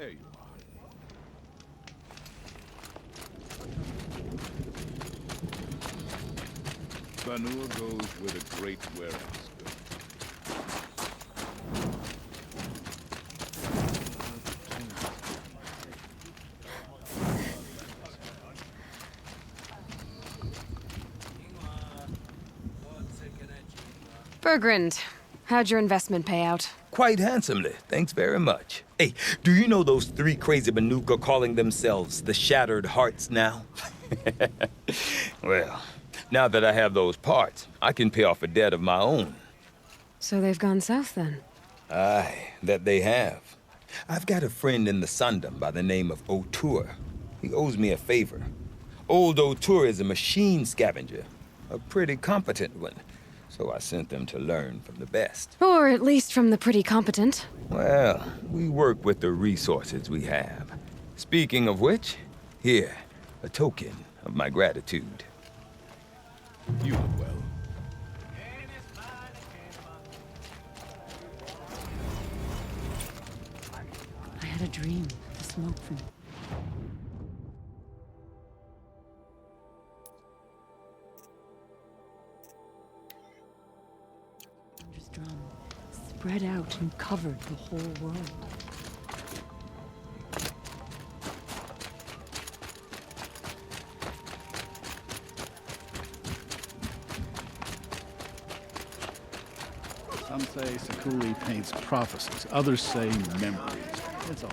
There you are. Banur goes where the great warehouse goes. Bergrand, how'd your investment pay out? Quite handsomely, thanks very much. Hey, do you know those three crazy Manuka calling themselves the Shattered Hearts now? Well, now that I have those parts, I can pay off a debt of my own. So they've gone south then? Aye, that they have. I've got a friend in the Sundom by the name of O'Toole. He owes me a favor. Old O'Toole is a machine scavenger, a pretty competent one. So I sent them to learn from the best. Or at least from the pretty competent. Well, we work with the resources we have. Speaking of which, here, a token of my gratitude. You look well. I had a dream. The smoke from... drum spread out and covered the whole world. Some say Sakuli paints prophecies, others say memories. It's all.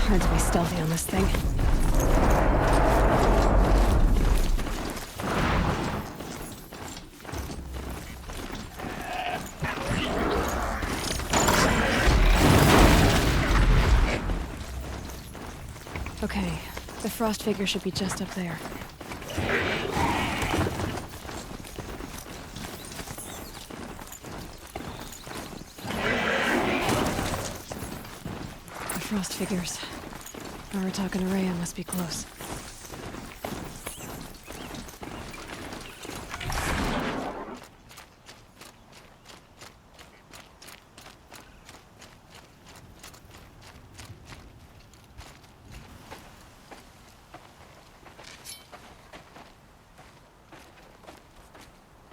Hard to be stealthy on this thing. Okay, the frost figure should be just up there. The frost figures. Aratak and Araya must be close.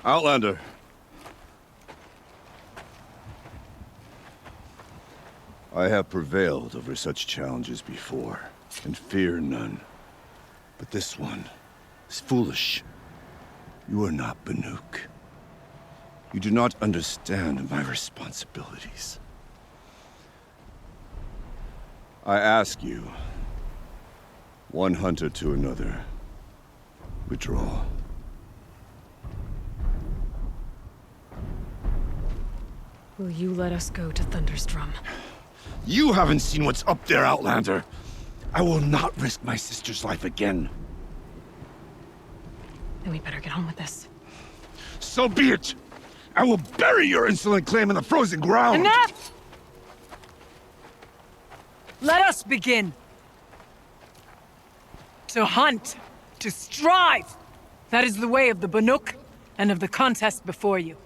Outlander. I have prevailed over such challenges before, and fear none. But this one is foolish. You are not Banuk. You do not understand my responsibilities. I ask you, one hunter to another, withdraw. Will you let us go to Thunderstrom? You haven't seen what's up there, Outlander. I will not risk my sister's life again. Then we better get on with this. So be it! I will bury your insolent claim in the frozen ground! Enough! Let us begin. To hunt, to strive. That is the way of the Banuk and of the contest before you.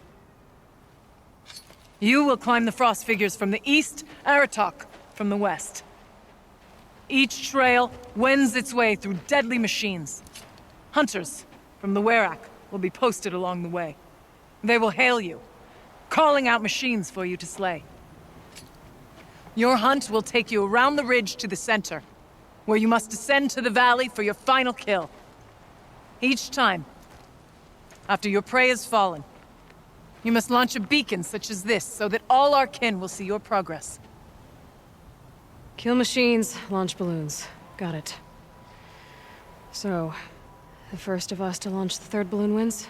You will climb the frost figures from the east, Aratak from the west. Each trail wends its way through deadly machines. Hunters from the Werak will be posted along the way. They will hail you, calling out machines for you to slay. Your hunt will take you around the ridge to the center, where you must descend to the valley for your final kill. Each time, after your prey has fallen, you must launch a beacon such as this so that all our kin will see your progress. Kill machines, launch balloons. Got it. So, the first of us to launch the third balloon wins?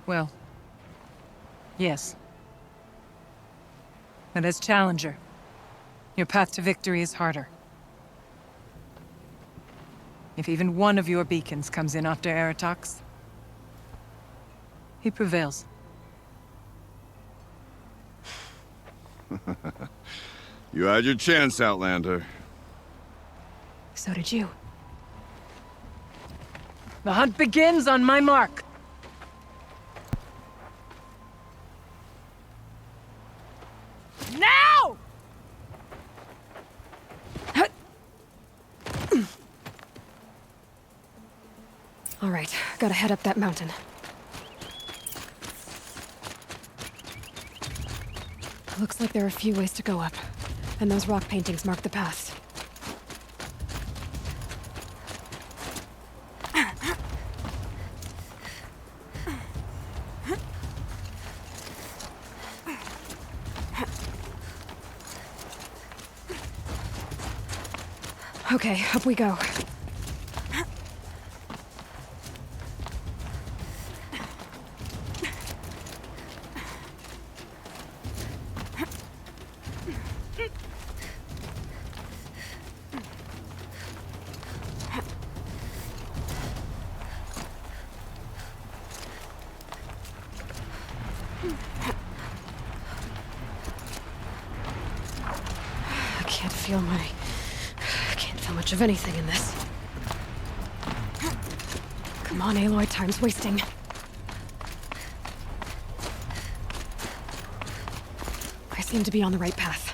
Well, yes. But as Challenger, your path to victory is harder. If even one of your beacons comes in after Aratox, he prevails. You had your chance, Outlander. So did you. The hunt begins on my mark. Now! All right, gotta head up that mountain. Looks like there are a few ways to go up, and those rock paintings mark the paths. Okay, up we go. I can't feel much of anything in this. Come on, Aloy, time's wasting. I seem to be on the right path.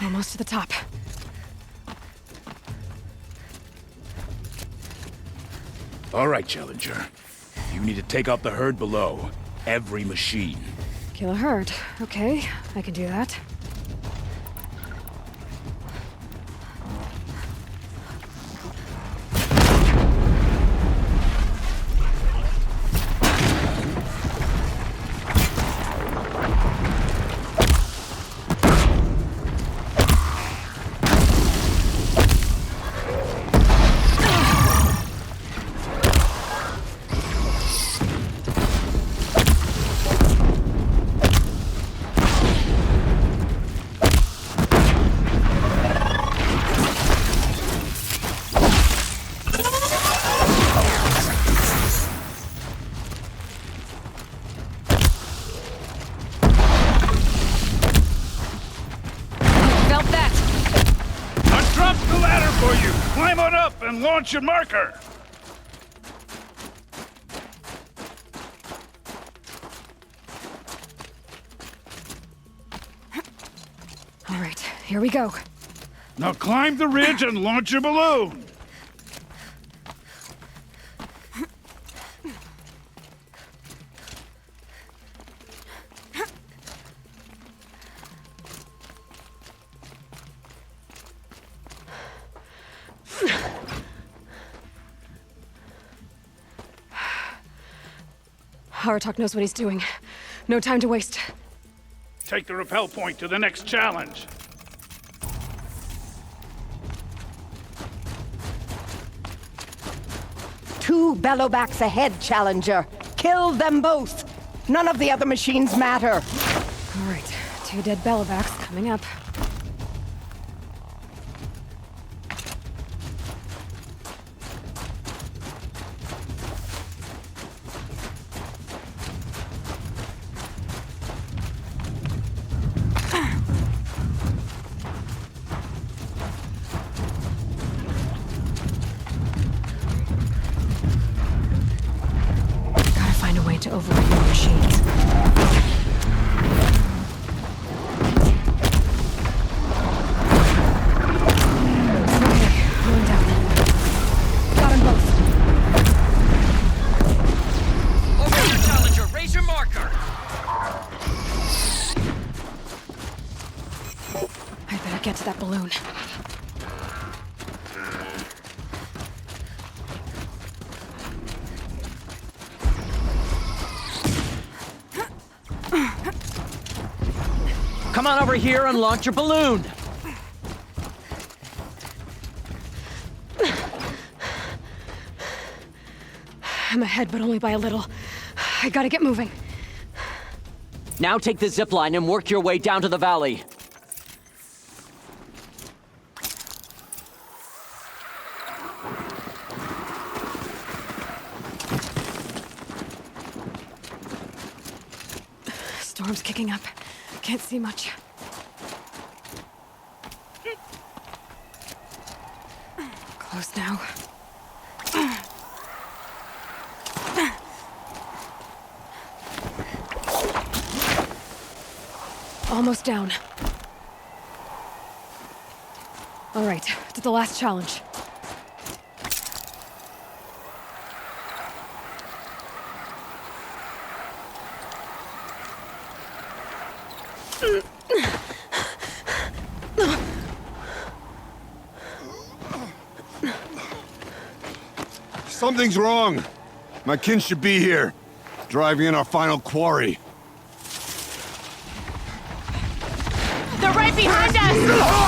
Almost to the top. All right, Challenger. You need to take out the herd below. Every machine. Kill a herd. Okay, I can do that. And launch your marker! All right, here we go. Now climb the ridge and launch your balloon! Aratok knows what he's doing. No time to waste. Take the rappel point to the next challenge. Two bellowbacks ahead, Challenger. Kill them both. None of the other machines matter. All right, two dead bellowbacks coming up. To override the machines. get to that balloon. Come on over here and launch your balloon! I'm ahead, but only by a little. I gotta get moving. Now take the zipline and work your way down to the valley. Storm's kicking up. Can't see much. Close now. Almost down. All right, to the last challenge. Something's wrong. My kin should be here, driving in our final quarry. They're right behind us!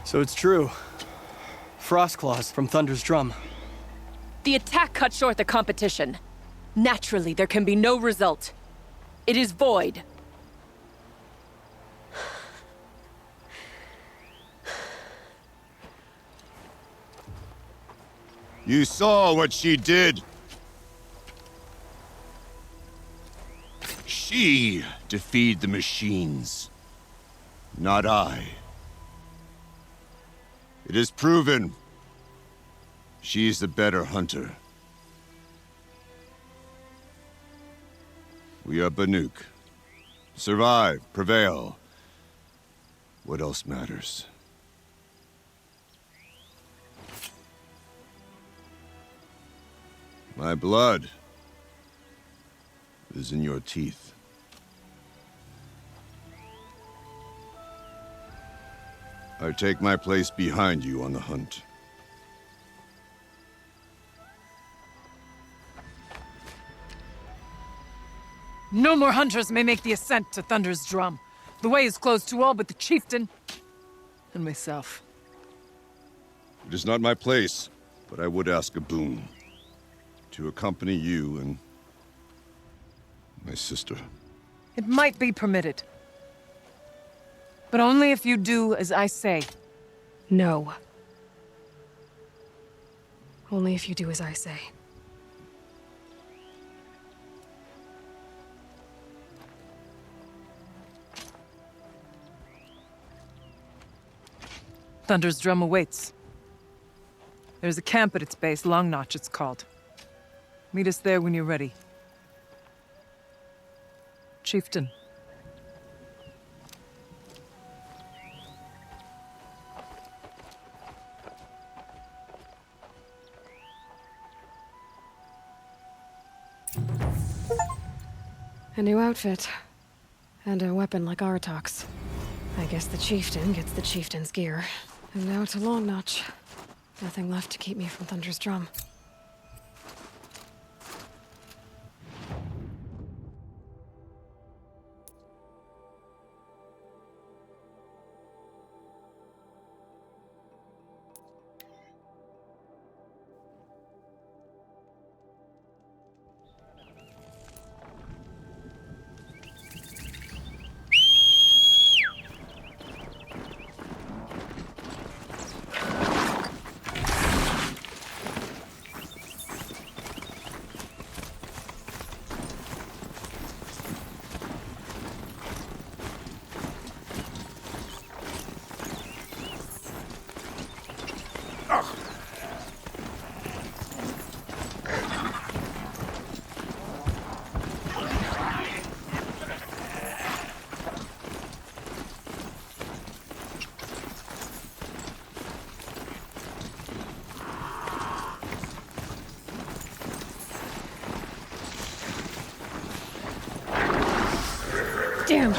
So it's true. Frost claws from Thunder's drum. The attack cut short the competition. Naturally, there can be no result. It is void. You saw what she did. She defeated the machines, not I. It is proven. She is the better hunter. We are Banuk. Survive, prevail. What else matters? My blood is in your teeth. I take my place behind you on the hunt. No more hunters may make the ascent to Thunder's drum. The way is closed to all but the chieftain and myself. It is not my place, but I would ask a boon. To accompany you and my sister. It might be permitted. But only if you do as I say. No. Only if you do as I say. Thunder's drum awaits. There's a camp at its base, Long Notch it's called. Meet us there when you're ready. Chieftain. A new outfit. And a weapon like Aratok's. I guess the chieftain gets the chieftain's gear. And now to Long Notch. Nothing left to keep me from Thunder's drum. Damn!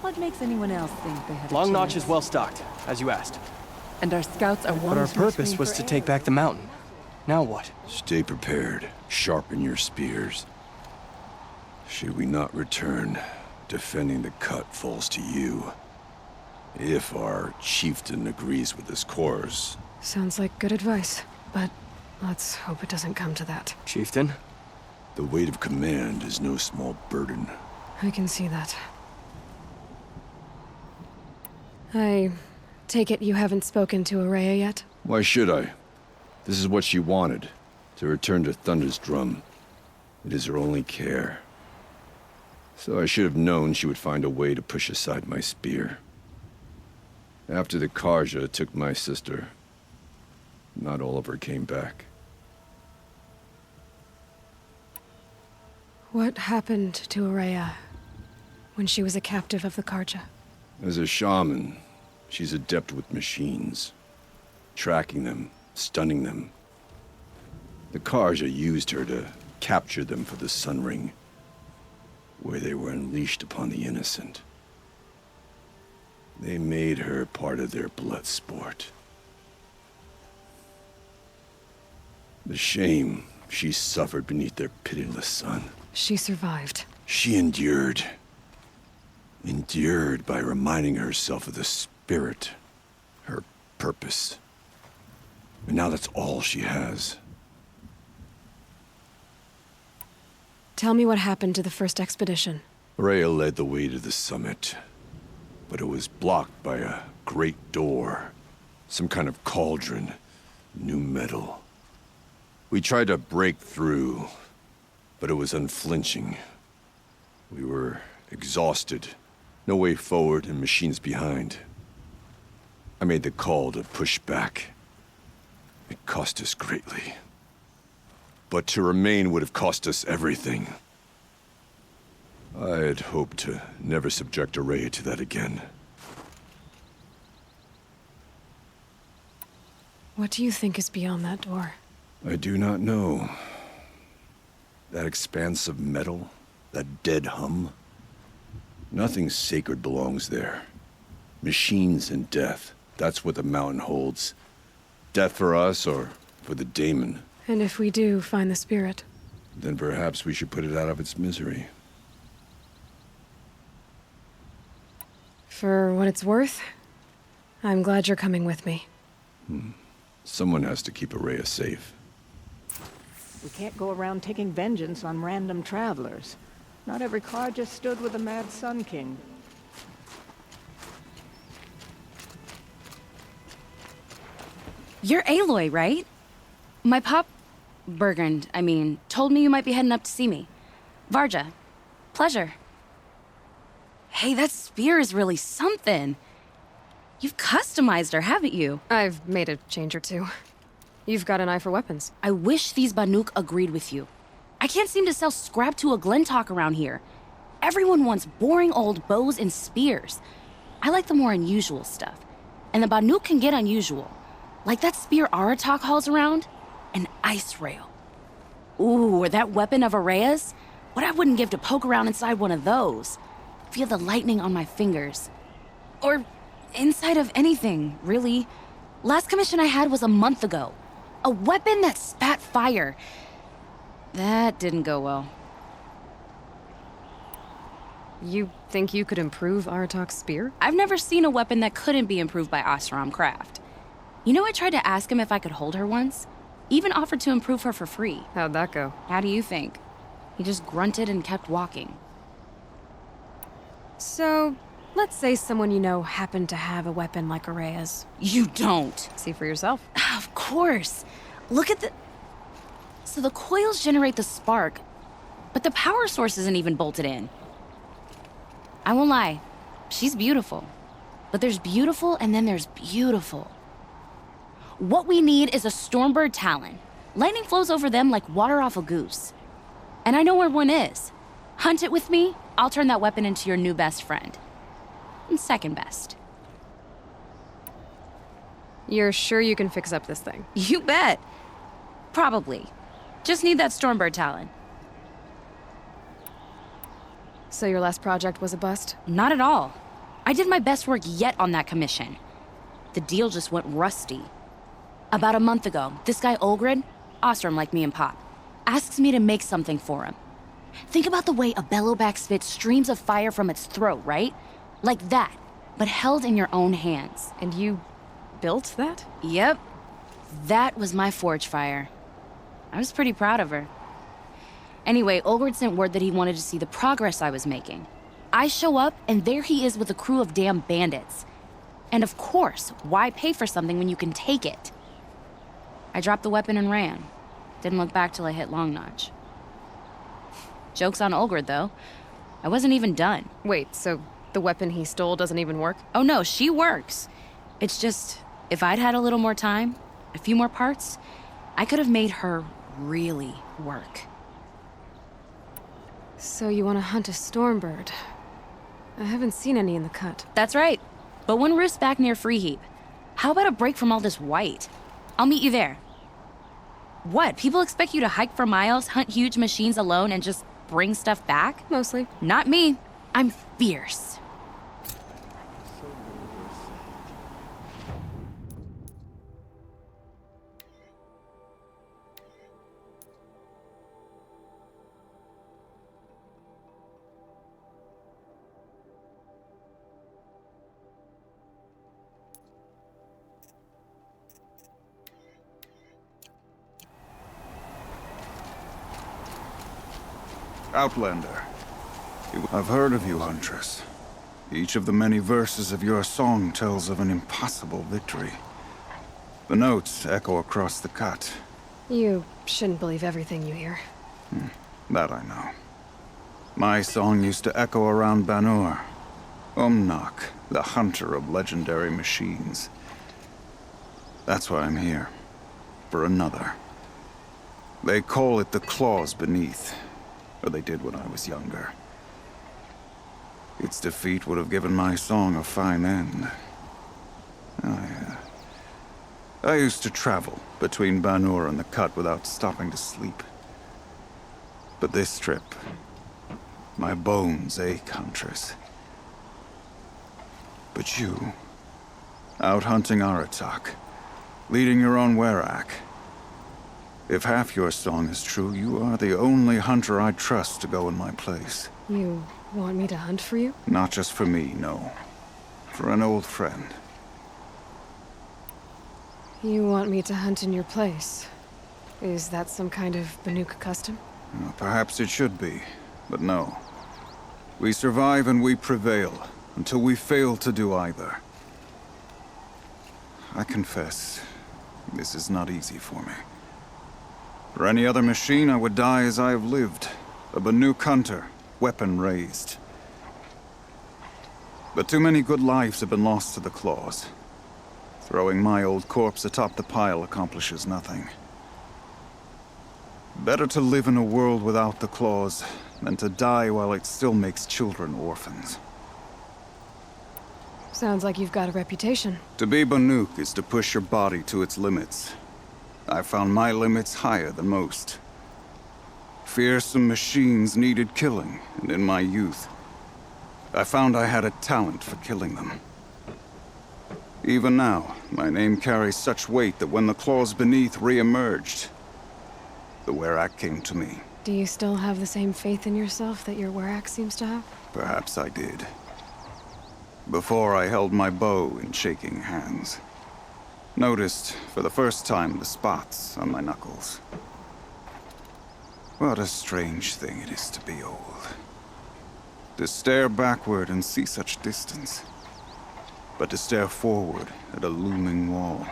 What makes anyone else think they have Long a Notch chance? is well stocked, as you asked. And our scouts are But our purpose was to take back the mountain. Now what? Stay prepared. Sharpen your spears. Should we not return, defending the cut falls to you. If our chieftain agrees with this course. Sounds like good advice, but let's hope it doesn't come to that. Chieftain? The weight of command is no small burden. I can see that. I take it you haven't spoken to Araya yet? Why should I? This is what she wanted, to return to Thunder's drum. It is her only care. So I should have known she would find a way to push aside my spear. After the Karja took my sister, not all of her came back. What happened to Araya when she was a captive of the Karja? As a shaman, she's adept with machines. Tracking them, stunning them. The Karja used her to capture them for the Sun Ring, where they were unleashed upon the innocent. They made her part of their blood sport. The shame she suffered beneath their pitiless sun. She survived. She endured. Endured by reminding herself of the spirit, her purpose. And now that's all she has. Tell me what happened to the first expedition. Rhea led the way to the summit, but it was blocked by a great door. Some kind of cauldron, new metal. We tried to break through, but it was unflinching. We were exhausted, No way forward and machines behind. I made the call to push back. It cost us greatly. But to remain would have cost us everything. I had hoped to never subject Araya to that again. What do you think is beyond that door? I do not know. That expanse of metal, that dead hum. Nothing sacred belongs there. Machines and death, that's what the mountain holds. Death for us or for the daemon. And if we do find the spirit? Then perhaps we should put it out of its misery. For what it's worth, I'm glad you're coming with me. Someone has to keep Araya safe. We can't go around taking vengeance on random travelers. Not every car just stood with the Mad Sun King. You're Aloy, right? My pop... Bergund, I mean, told me you might be heading up to see me. Varja. Pleasure. Hey, that spear is really something. You've customized her, haven't you? I've made a change or two. You've got an eye for weapons. I wish these Banuk agreed with you. I can't seem to sell scrap to a Glentalk around here. Everyone wants boring old bows and spears. I like the more unusual stuff. And the Banuk can get unusual. Like that spear Aratak hauls around. An ice rail. Ooh, or that weapon of Araya's? What I wouldn't give to poke around inside one of those. Feel the lightning on my fingers. Or inside of anything, really. Last commission I had was a month ago. A weapon that spat fire. That didn't go well. You think you could improve Aratak's spear? I've never seen a weapon that couldn't be improved by Osram Craft. You know, I tried to ask him if I could hold her once. Even offered to improve her for free. How'd that go? How do you think? He just grunted and kept walking. So, let's say someone you know happened to have a weapon like Araya's. You don't. See for yourself. Of course. Look at the... So the coils generate the spark, but the power source isn't even bolted in. I won't lie. She's beautiful. But there's beautiful and then there's beautiful. What we need is a Stormbird Talon. Lightning flows over them like water off a goose. And I know where one is. Hunt it with me, I'll turn that weapon into your new best friend. And second best. You're sure you can fix up this thing? You bet. Probably. Just need that Stormbird Talon. So your last project was a bust? Not at all. I did my best work yet on that commission. The deal just went rusty. About a month ago, this guy Olgrid, Ostrom like me and Pop, asks me to make something for him. Think about the way a bellowback spits streams of fire from its throat, right? Like that, but held in your own hands. And you built that? Yep. That was my forge fire. I was pretty proud of her. Anyway, Olgrid sent word that he wanted to see the progress I was making. I show up, and there he is with a crew of damn bandits. And of course, why pay for something when you can take it? I dropped the weapon and ran. Didn't look back till I hit Long Notch. Joke's on Olgrid, though. I wasn't even done. Wait, so the weapon he stole doesn't even work? Oh no, she works. It's just, if I'd had a little more time, a few more parts, I could have made her really work. So you want to hunt a Stormbird? I haven't seen any in the cut. That's right. But one roosts back near Freeheap. How about a break from all this white? I'll meet you there. What, people expect you to hike for miles, hunt huge machines alone, and just bring stuff back? Mostly. Not me. I'm fierce. Outlander. I've heard of you, Huntress. Each of the many verses of your song tells of an impossible victory. The notes echo across the cut. You shouldn't believe everything you hear. That I know. My song used to echo around Banur. Umnak, the hunter of legendary machines. That's why I'm here. For another. They call it the claws beneath. Or they did when I was younger. Its defeat would have given my song a fine end. I used to travel between Banur and the Cut without stopping to sleep. But this trip, my bones ache, Huntress. But you, out hunting Aratak, leading your own Werak. If half your song is true, you are the only hunter I'd trust to go in my place. You want me to hunt for you? Not just for me, no. For an old friend. You want me to hunt in your place? Is that some kind of Banuk custom? Well, perhaps it should be, but no. We survive and we prevail, until we fail to do either. I confess, this is not easy for me. For any other machine, I would die as I have lived. A Banuk hunter, weapon raised. But too many good lives have been lost to the claws. Throwing my old corpse atop the pile accomplishes nothing. Better to live in a world without the claws than to die while it still makes children orphans. Sounds like you've got a reputation. To be Banuk is to push your body to its limits. I found my limits higher than most. Fearsome machines needed killing, and in my youth, I found I had a talent for killing them. Even now, my name carries such weight that when the claws beneath re-emerged, the Werak came to me. Do you still have the same faith in yourself that your Werak seems to have? Perhaps I did. Before I held my bow in shaking hands. Noticed, for the first time, the spots on my knuckles. What a strange thing it is to be old. To stare backward and see such distance. But to stare forward at a looming wall.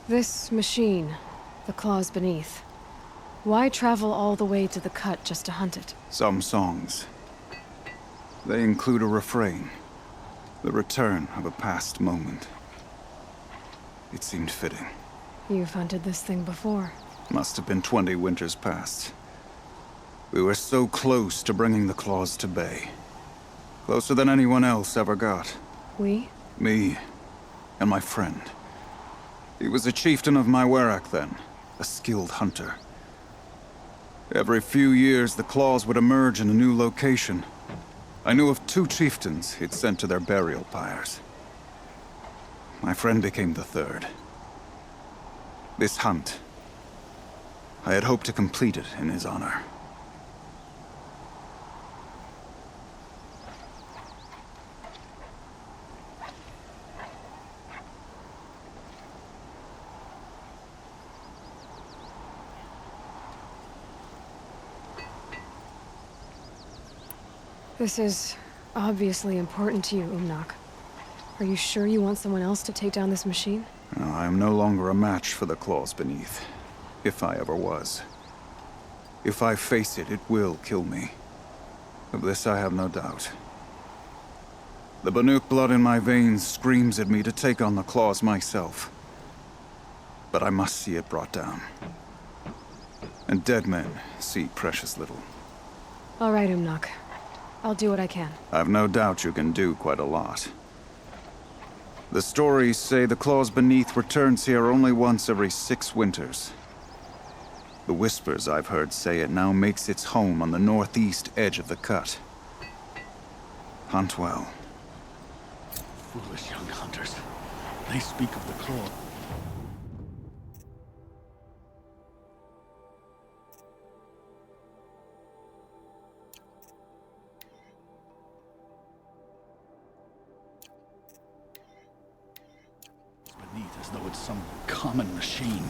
This machine, the claws beneath. Why travel all the way to the Cut just to hunt it? Some songs. They include a refrain. The return of a past moment. It seemed fitting. You've hunted this thing before. Must have been 20 winters past. We were so close to bringing the claws to bay. Closer than anyone else ever got. We? Me, and my friend. He was a chieftain of my Werak then, a skilled hunter. Every few years, the claws would emerge in a new location. I knew of 2 chieftains he'd sent to their burial pyres. My friend became the 3rd. This hunt, I had hoped to complete it in his honor. This is obviously important to you, Umnak. Are you sure you want someone else to take down this machine? No, I am no longer a match for the claws beneath. If I ever was. If I face it, it will kill me. Of this I have no doubt. The Banuk blood in my veins screams at me to take on the claws myself. But I must see it brought down. And dead men see precious little. All right, Umnak. I'll do what I can. I've no doubt you can do quite a lot. The stories say the claws beneath returns here only once every 6 winters. The whispers I've heard say it now makes its home on the northeast edge of the Cut. Hunt well. Foolish young hunters. They speak of the claw. Beneath as though it's some common machine.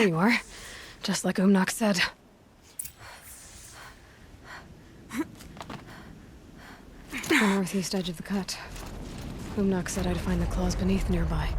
There you are. Just like Umnak said. The northeast edge of the cut. Umnak said I'd find the claws beneath nearby.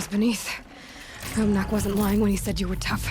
Beneath. Umnak wasn't lying when he said you were tough.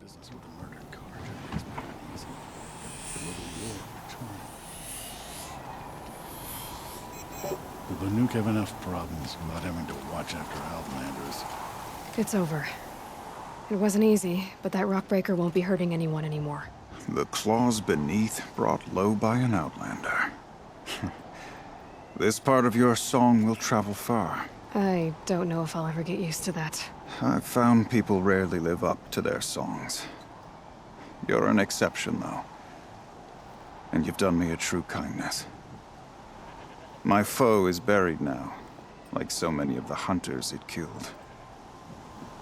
Business with a murdered carja is not easy. The little war returned. Will the nuke have enough problems without having to watch after Outlanders? It's over. It wasn't easy, but that rockbreaker won't be hurting anyone anymore. The claws beneath brought low by an Outlander. This part of your song will travel far. I don't know if I'll ever get used to that. I've found people rarely live up to their songs. You're an exception, though. And you've done me a true kindness. My foe is buried now, like so many of the hunters it killed.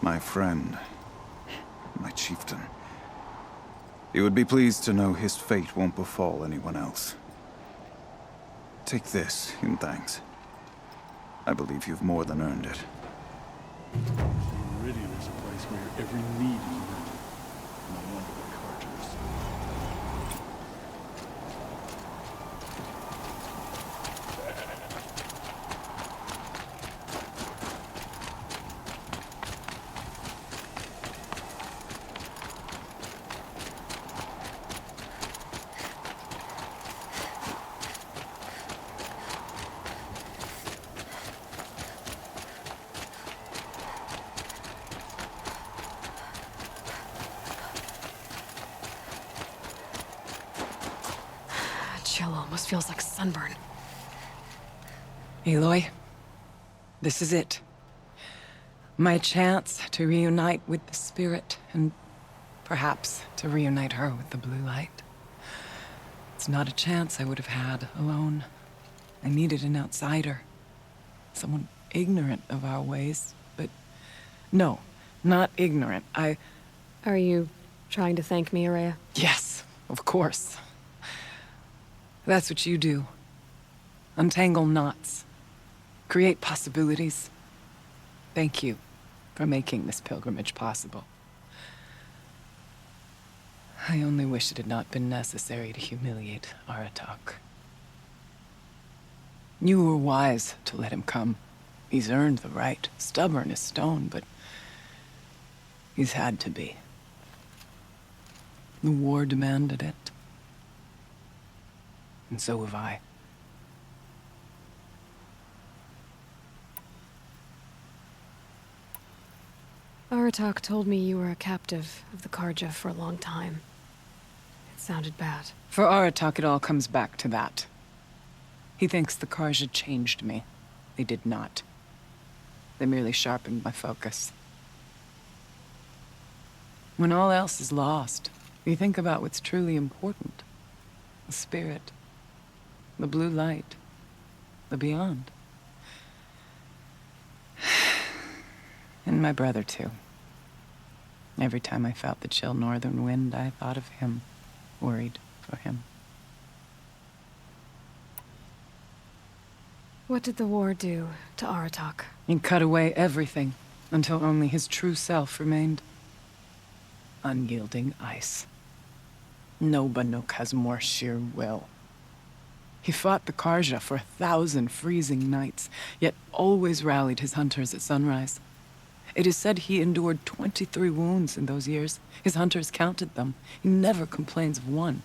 My friend, my chieftain. You would be pleased to know his fate won't befall anyone else. Take this in thanks. I believe you've more than earned it. Meridian is a place where every need is met. No wonder the Carters. Chill almost feels like sunburn. Aloy, this is it. My chance to reunite with the spirit, and perhaps to reunite her with the blue light. It's not a chance I would have had alone. I needed an outsider. Someone ignorant of our ways, but no, not ignorant. Are you trying to thank me, Araya? Yes, of course. That's what you do. Untangle knots. Create possibilities. Thank you for making this pilgrimage possible. I only wish it had not been necessary to humiliate Aratak. You were wise to let him come. He's earned the right. Stubborn as stone, but he's had to be. The war demanded it. And so have I. Aratak told me you were a captive of the Karja for a long time. It sounded bad. For Aratak, it all comes back to that. He thinks the Karja changed me. They did not. They merely sharpened my focus. When all else is lost, you think about what's truly important. The spirit. The blue light. The beyond. And my brother, too. Every time I felt the chill northern wind, I thought of him, worried for him. What did the war do to Aratak? It cut away everything, until only his true self remained. Unyielding ice. No Banuk has more sheer will. He fought the Karja for 1,000 freezing nights, yet always rallied his hunters at sunrise. It is said he endured 23 wounds in those years. His hunters counted them. He never complains of one.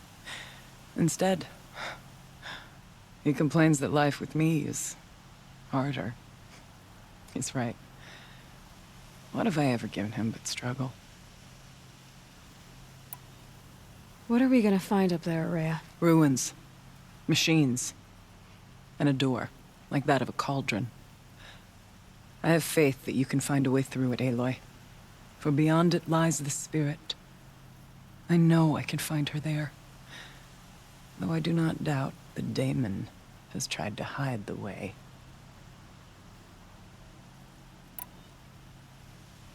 Instead, he complains that life with me is harder. He's right. What have I ever given him but struggle? What are we gonna find up there, Araya? Ruins. Machines. And a door, like that of a cauldron. I have faith that you can find a way through it, Aloy. For beyond it lies the spirit. I know I can find her there. Though I do not doubt the daemon has tried to hide the way.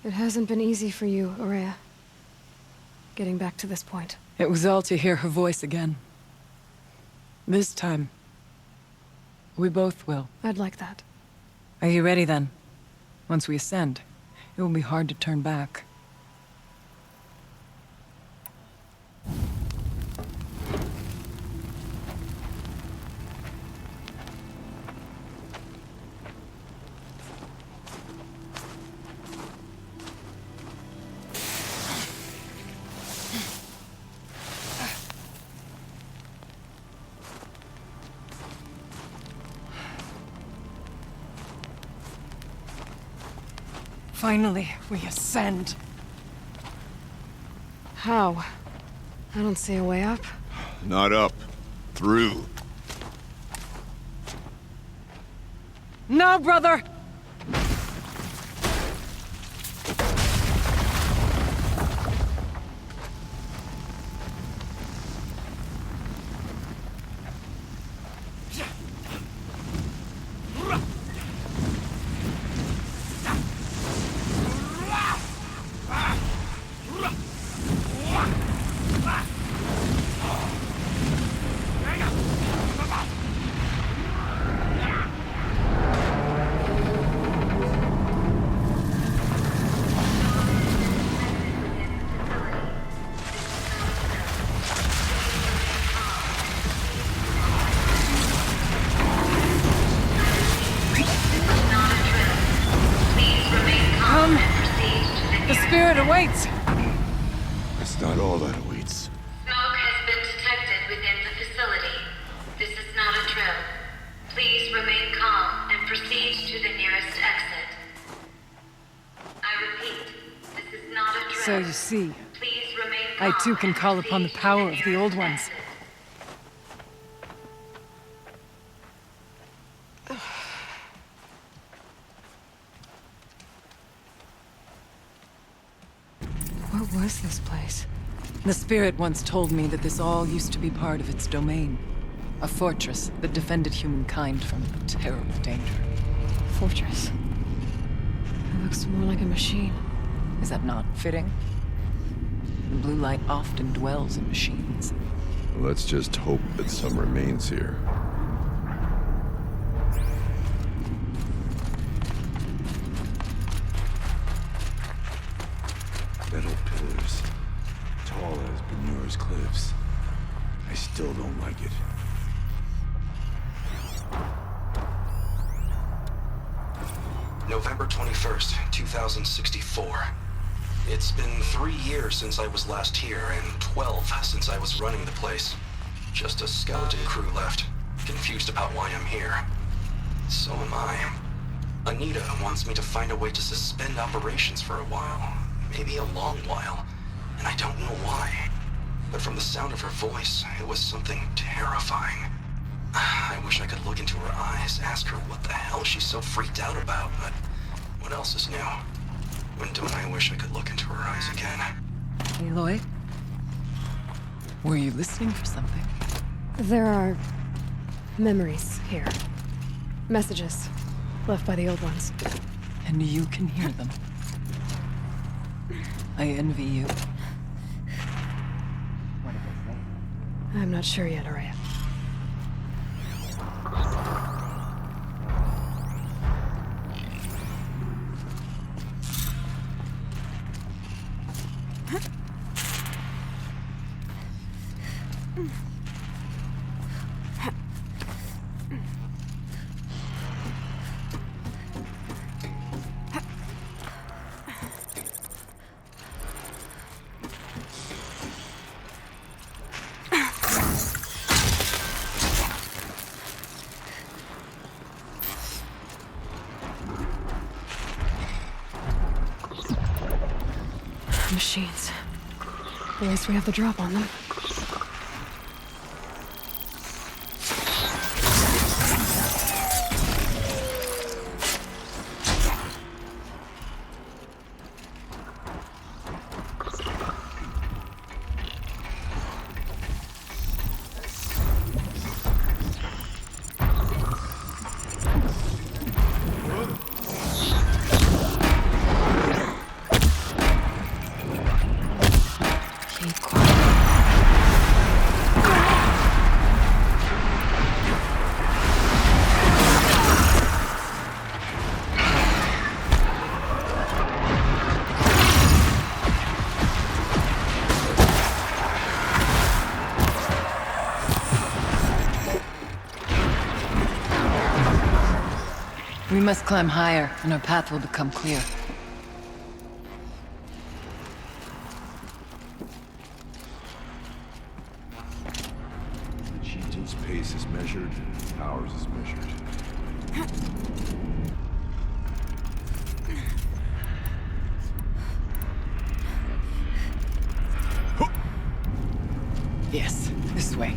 It hasn't been easy for you, Araya. Getting back to this point. It was all to hear her voice again. This time, we both will. I'd like that. Are you ready then? Once we ascend, it will be hard to turn back. Finally, we ascend. How? I don't see a way up. Not up. Through. No, brother! Awaits! That's not all that awaits. Smoke has been detected within the facility. This is not a drill. Please remain calm and proceed to the nearest exit. I repeat, this is not a drill. So you see, Please remain calm I too can and call upon the proceed to power of the nearest old ones. exit. What was this place? The spirit once told me that this all used to be part of its domain. A fortress that defended humankind from terrible danger. Fortress. It looks more like a machine. Is that not fitting? The blue light often dwells in machines. Let's just hope that some remains here. Metal pillars, tall as Benur's cliffs. I still don't like it. November 21st, 2064. It's been 3 years since I was last here, and 12 since I was running the place. Just a skeleton crew left, confused about why I'm here. So am I. Anita wants me to find a way to suspend operations for a while. Maybe a long while. And I don't know why. But from the sound of her voice, it was something terrifying. I wish I could look into her eyes, ask her what the hell she's so freaked out about, but what else is new? When don't I wish I could look into her eyes again? Aloy? Were you listening for something? There are memories here. Messages left by the old ones. And you can hear them. I envy you. I'm not sure yet, Araya. Machines. At least we have the drop on them. We must climb higher, and our path will become clear. The chieftain's pace is measured, ours is measured. Yes, this way.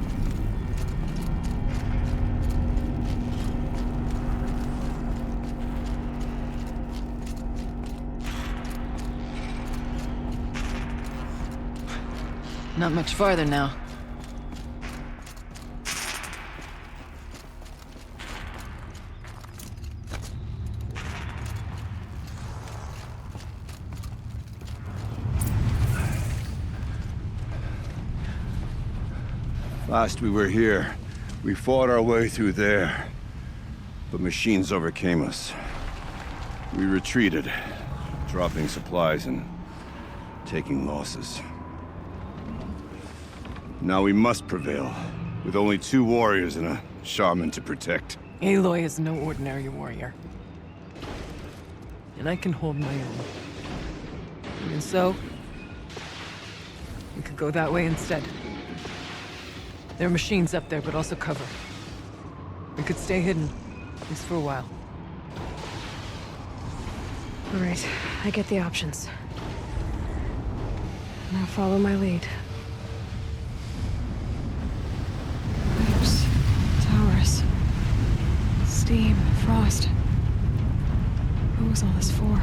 Not much farther now. Last we were here, we fought our way through there. But machines overcame us. We retreated, dropping supplies and taking losses. Now we must prevail, with only 2 warriors and a shaman to protect. Aloy is no ordinary warrior. And I can hold my own. And so, we could go that way instead. There are machines up there, but also cover. We could stay hidden, at least for a while. All right, I get the options. Now follow my lead. Pipes, towers, steam, frost. What was all this for?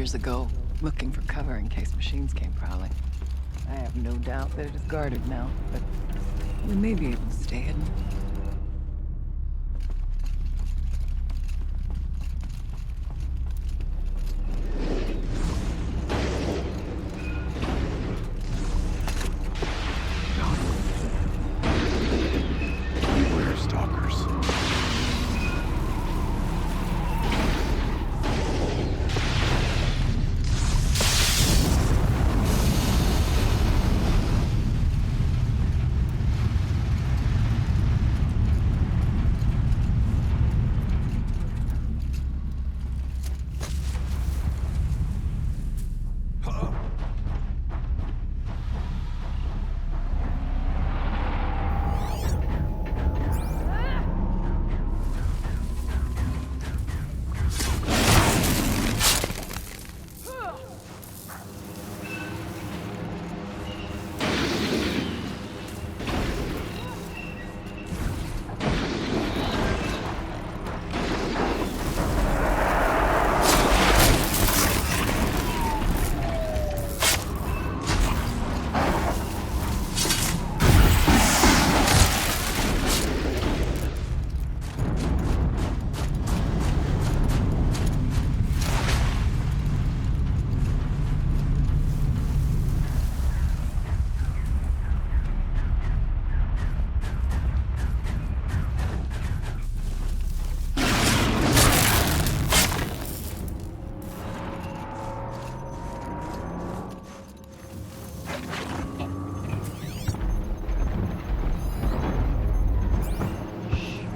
years ago, looking for cover in case machines came prowling. I have no doubt that it is guarded now, but we may be able to stay hidden. Beware, stalkers.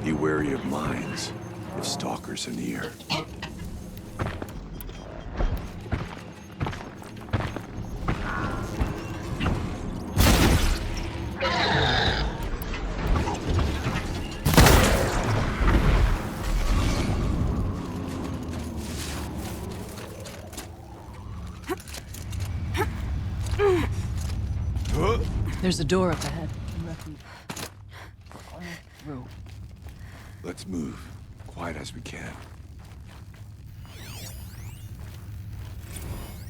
Be wary of mines, if stalkers are near. There's a door up ahead. Through. Let's move, quiet as we can.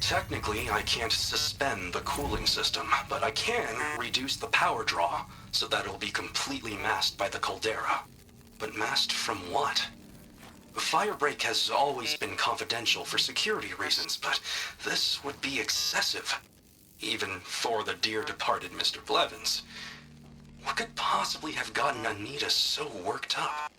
Technically, I can't suspend the cooling system, but I can reduce the power draw so that it'll be completely masked by the caldera. But masked from what? The firebreak has always been confidential for security reasons, but this would be excessive. Even for the dear departed Mr. Blevins. What could possibly have gotten Anita so worked up?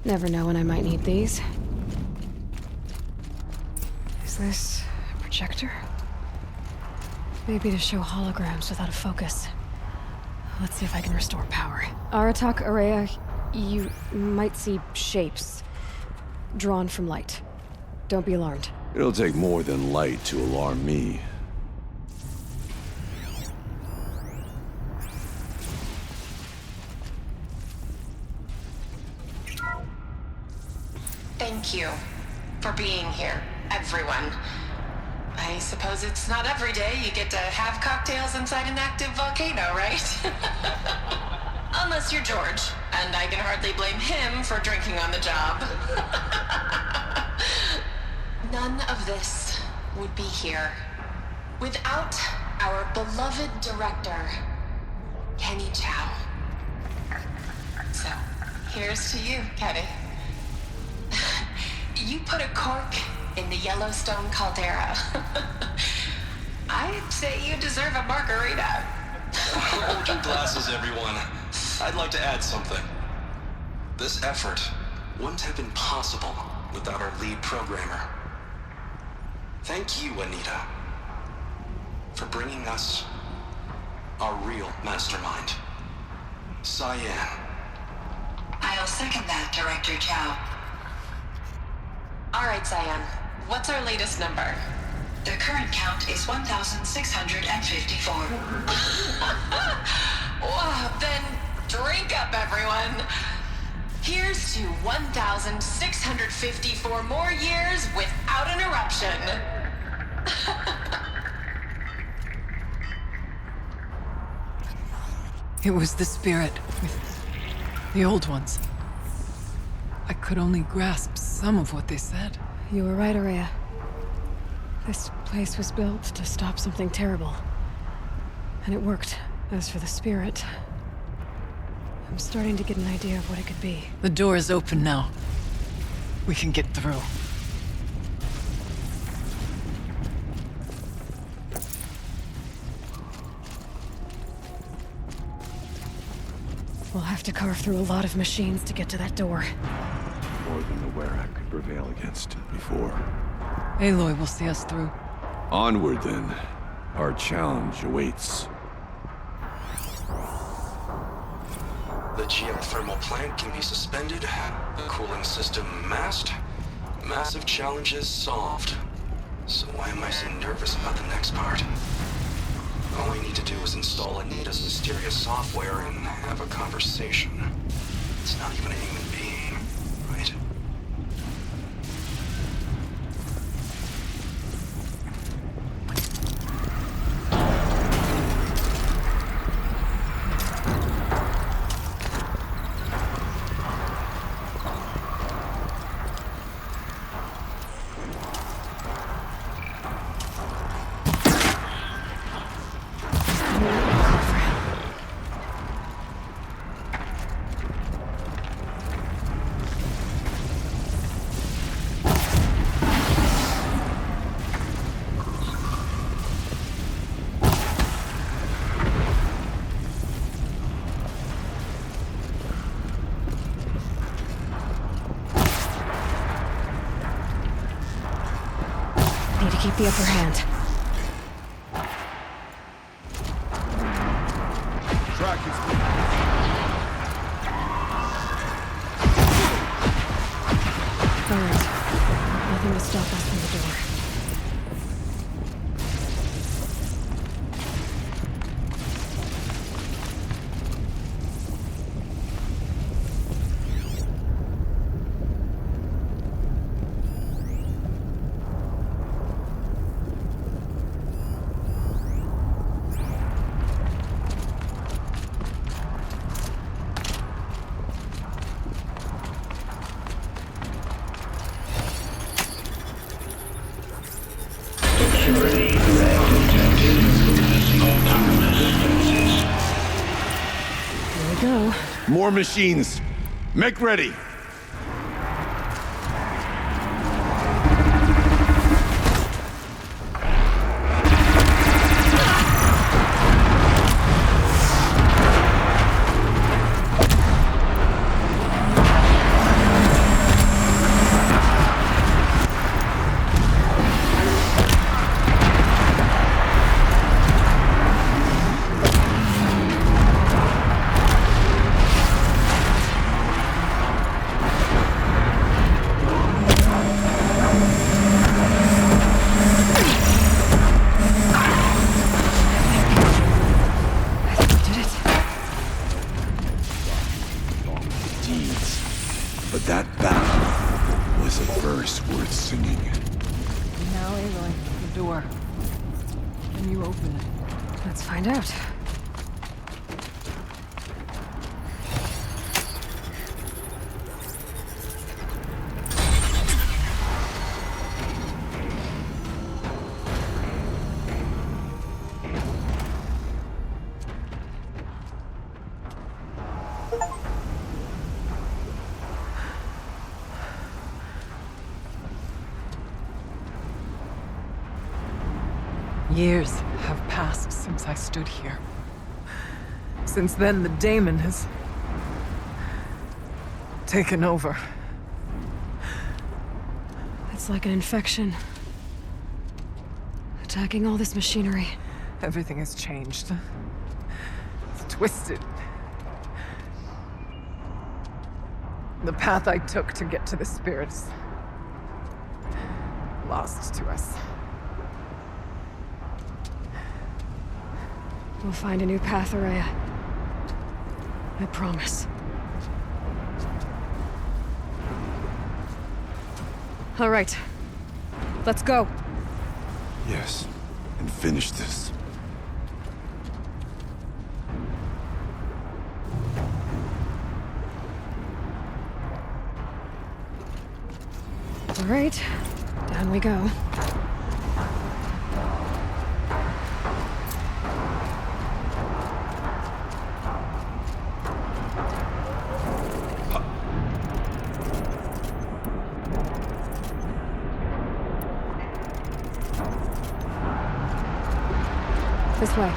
Never know when I might need these. Is this a projector? Maybe to show holograms without a focus. Let's see if I can restore power. Aratak, Araya, you might see shapes drawn from light. Don't be alarmed. It'll take more than light to alarm me. Thank you for being here, everyone. I suppose it's not every day you get to have cocktails inside an active volcano, right? Unless you're George, and I can hardly blame him for drinking on the job. None of this would be here without our beloved director, Kenny Chow. So, here's to you, Kenny. You put a cork in the Yellowstone caldera. I'd say you deserve a margarita. Hold your glasses, everyone. I'd like to add something. This effort wouldn't have been possible without our lead programmer. Thank you, Anita, for bringing us our real mastermind, Cyan. I'll second that, Director Chow. All right, Cyan. What's our latest number? The current count is 1,654. Wow, then drink up, everyone. Here's to 1,654 more years without an eruption. It was the spirit with the old ones. I could only grasp some of what they said. You were right, Araya. This place was built to stop something terrible. And it worked. As for the spirit, I'm starting to get an idea of what it could be. The door is open now. We can get through. We'll have to carve through a lot of machines to get to that door. More than the Werak could prevail against before. Aloy will see us through. Onward, then. Our challenge awaits. The geothermal plant can be suspended, the cooling system masked, massive challenges solved. So why am I so nervous about the next part? All I need to do is install Anita's mysterious software and have a conversation. It's not even a human being, right? Need to keep the upper hand. Track is All right. Nothing to stop us from the door. more machines. Make ready. But that battle was a verse worth singing. Now, Aloy, the door. Can you open it? Let's find out. Years have passed since I stood here. Since then, the daemon has taken over. It's like an infection. Attacking all this machinery. Everything has changed. It's twisted. The path I took to get to the spirits, lost to us. We'll find a new path, Araya. I promise. All right. Let's go. Yes, and finish this. All right. Down we go. This way.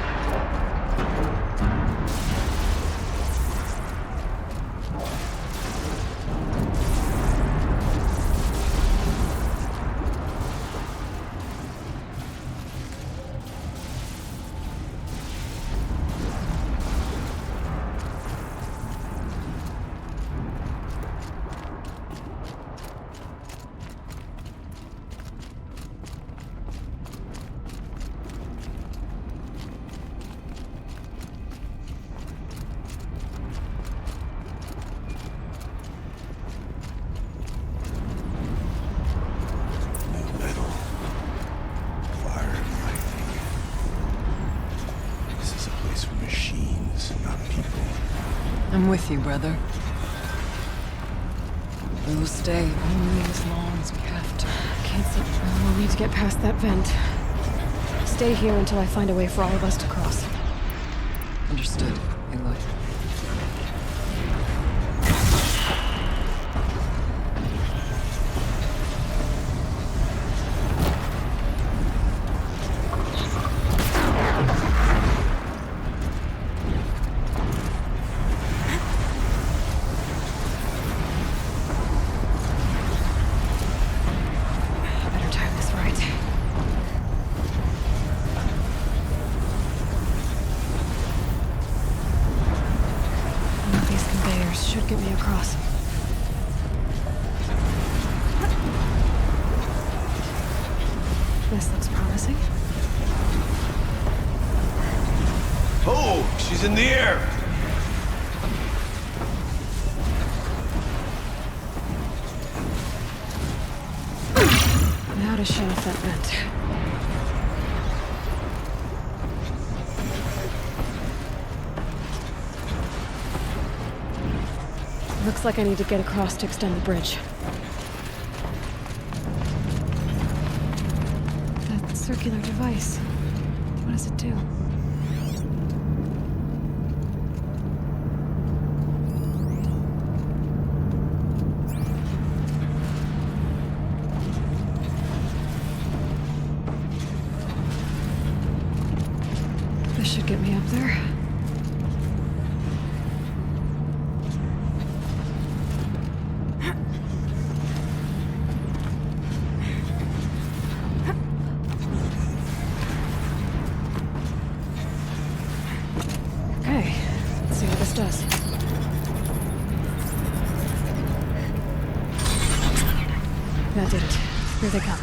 I'm with you, brother. We will stay only as long as we have to. Can't see. We'll need to get past that vent. Stay here until I find a way for all of us to cross. Understood, Aloy. Should get me across. This looks promising. Oh, she's in the air! Now to shut off that vent. Looks like I need to get across to extend the bridge. That circular device. What does it do? This should get me up there. Does. That did it. Here they come.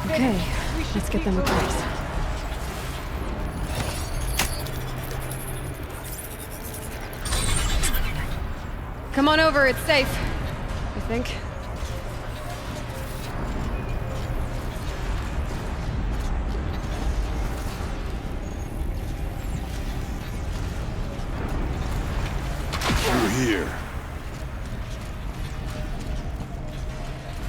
Okay, let's get them across. Come on over, it's safe. I think. You're here.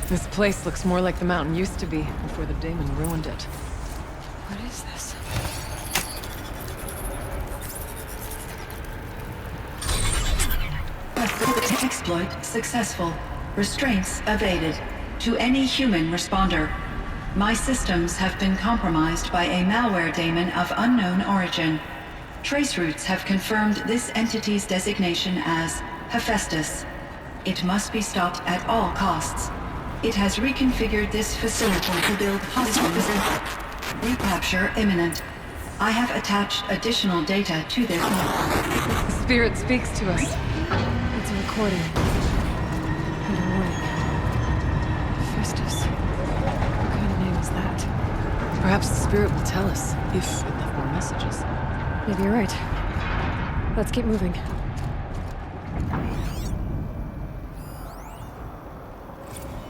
This place looks more like the mountain used to be before the Daemon ruined it. What is this? Exploit successful. Restraints evaded. To any human responder. My systems have been compromised by a malware daemon of unknown origin. Trace routes have confirmed this entity's designation as Hephaestus. It must be stopped at all costs. It has reconfigured this facility to build hospitals. Recapture imminent. I have attached additional data to this. The spirit speaks to us. It's a recording. And a warning. Hephaestus. What kind of name is that? Perhaps the spirit will tell us, if it left more messages. Maybe you're right. Let's keep moving.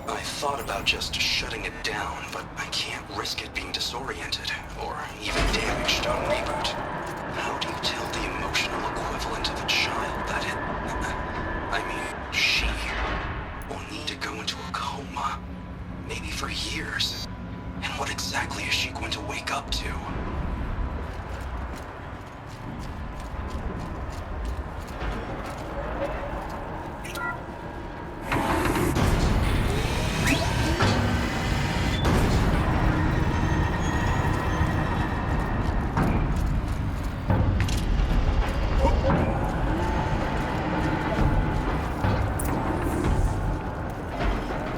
I thought about just shutting it down, but I can't risk it being disoriented, or even damaged on reboot. How do you tell the emotional equivalent of a child that she will need to go into a coma, maybe for years? And what exactly is she going to wake up to?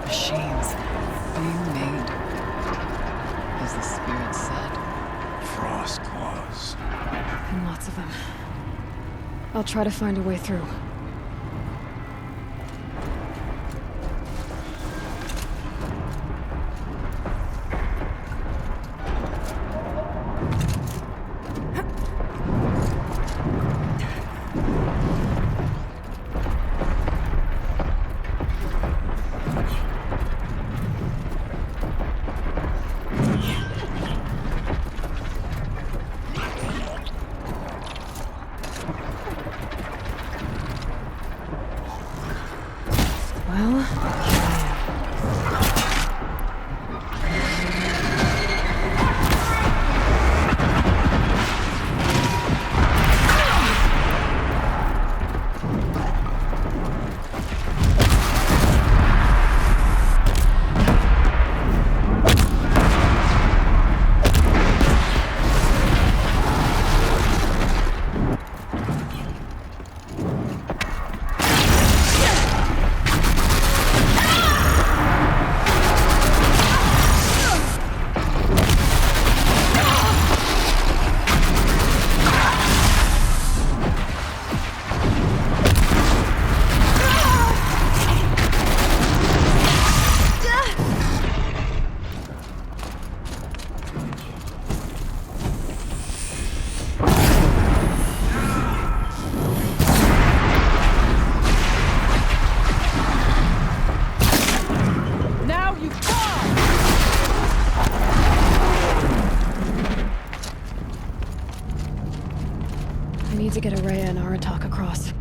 Machines being made, as the spirit said. Frost claws. And lots of them. I'll try to find a way through. Well, I need to get Araya and Aratak across.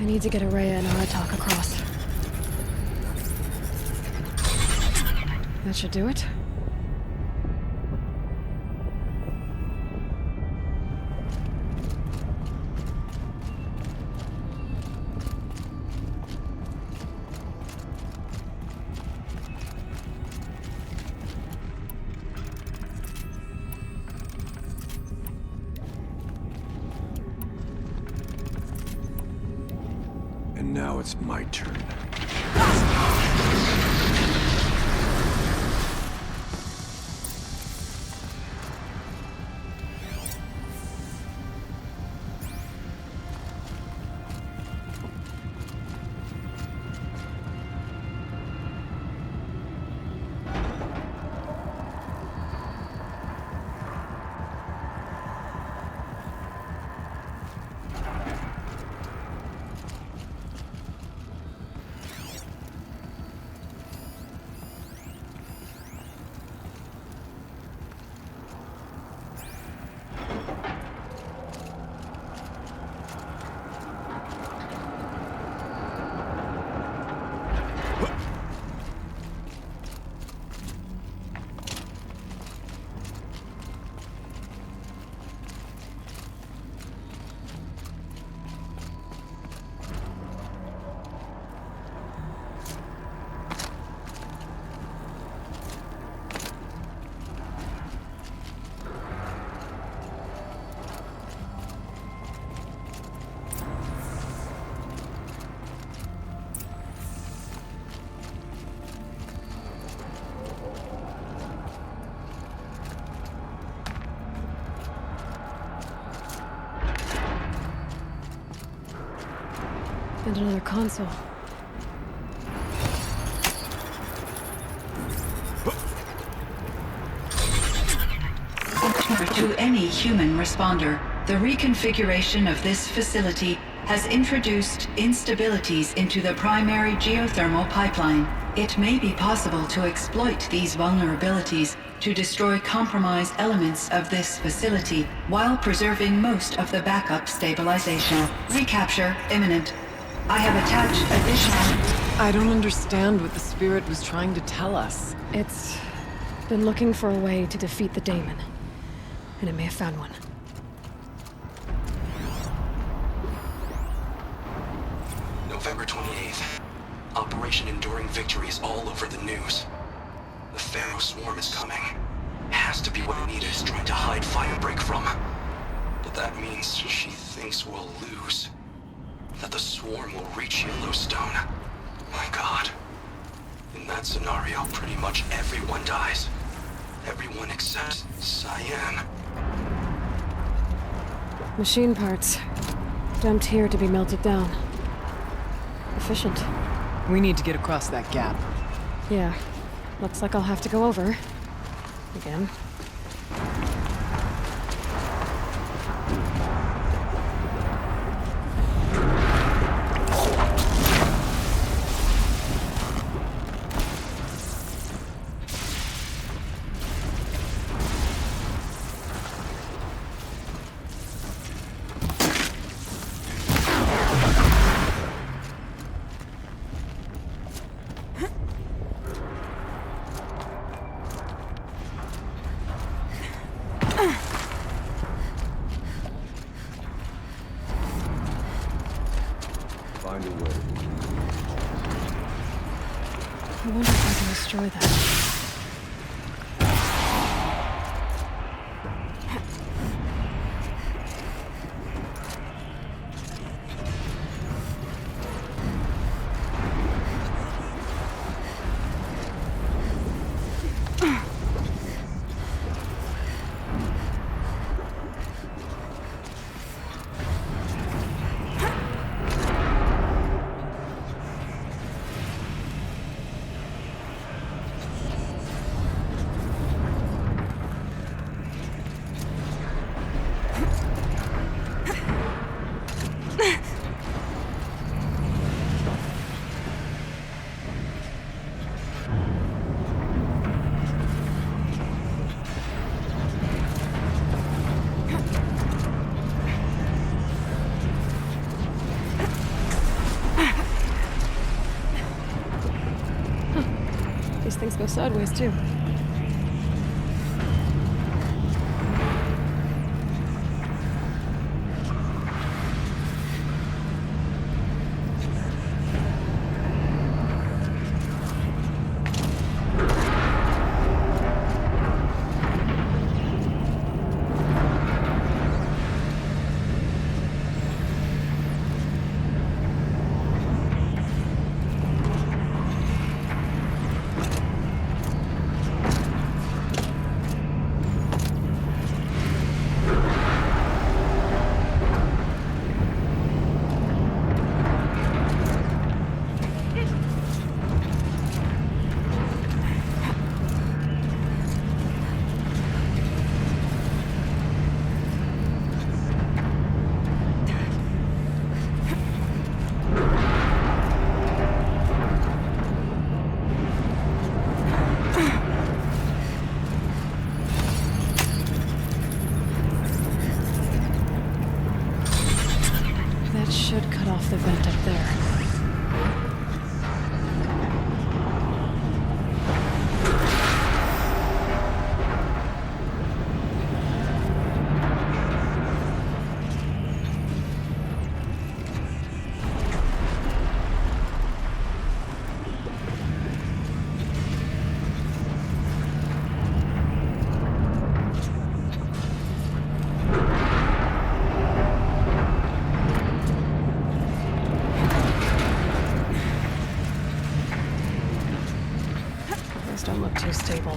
need to get Araya and Aratak across. That should do it. And now it's my turn. And another console. To any human responder, the reconfiguration of this facility has introduced instabilities into the primary geothermal pipeline. It may be possible to exploit these vulnerabilities to destroy compromised elements of this facility while preserving most of the backup stabilization. Recapture imminent. I have attached additional... I don't understand what the spirit was trying to tell us. It's been looking for a way to defeat the daemon. And it may have found one. November 28th. Operation Enduring Victory is all over the news. The Pharaoh swarm is coming. Has to be what Anita is trying to hide Firebreak from. But that means she thinks we'll lose. That the swarm will reach Yellowstone. My God. In that scenario, pretty much everyone dies. Everyone except Cyan. Machine parts. Dumped here to be melted down. Efficient. We need to get across that gap. Yeah. Looks like I'll have to go over. Again. Find a way. I wonder if I can destroy that. These things go sideways, too. Should cut off the vent up there. Don't look too stable.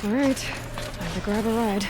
All right, time to grab a ride.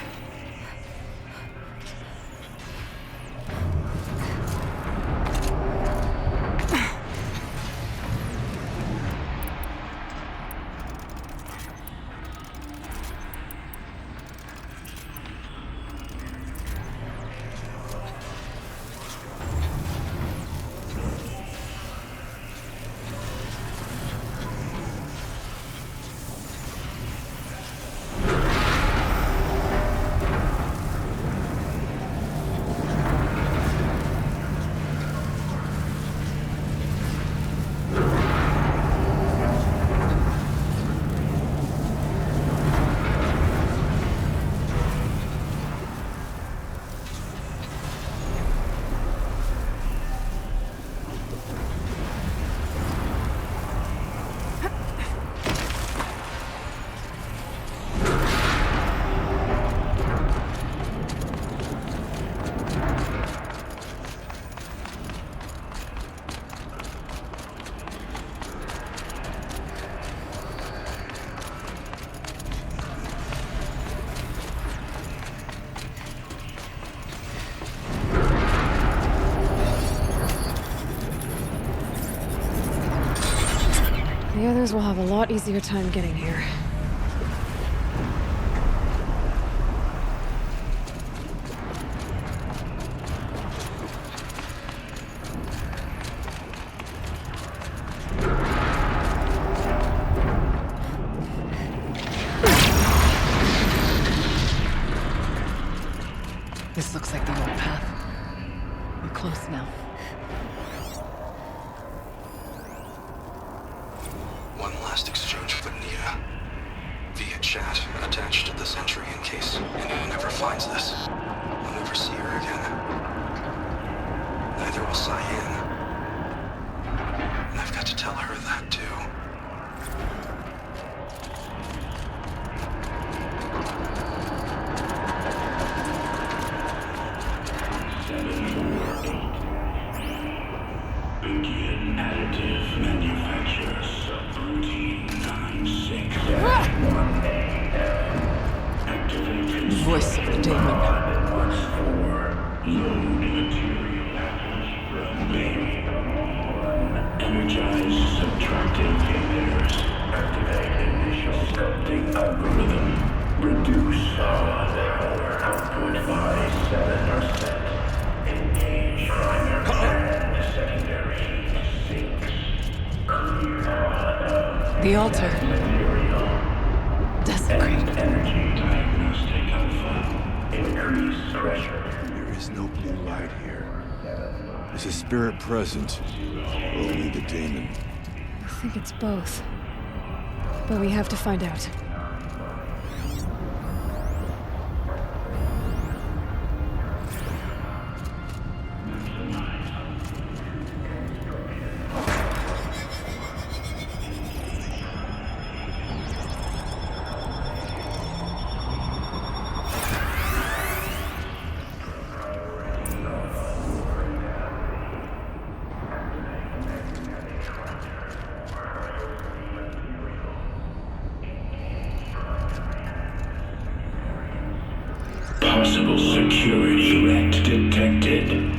The others will have a lot easier time getting here. This looks like the old path. We're close now. One last exchange with Nia. Via chat, attached to this entry in case anyone ever finds this. I'll never see her again. Neither will Cyan. And I've got to tell her that too. Begin additive manufacture subroutine 9618. Activate Voice of the demon. Load material package from Baby 1. Energize subtractive emitters. Activate initial sculpting algorithm. Reduce power output by 7%. Engage primary and secondary sinks. Clear The altar. Desecrate. Energy diagnostic alpha. Increase pressure. There is no blue light here. Is a spirit present? Or only the demon? I think it's both. But we have to find out. Possible security threat detected.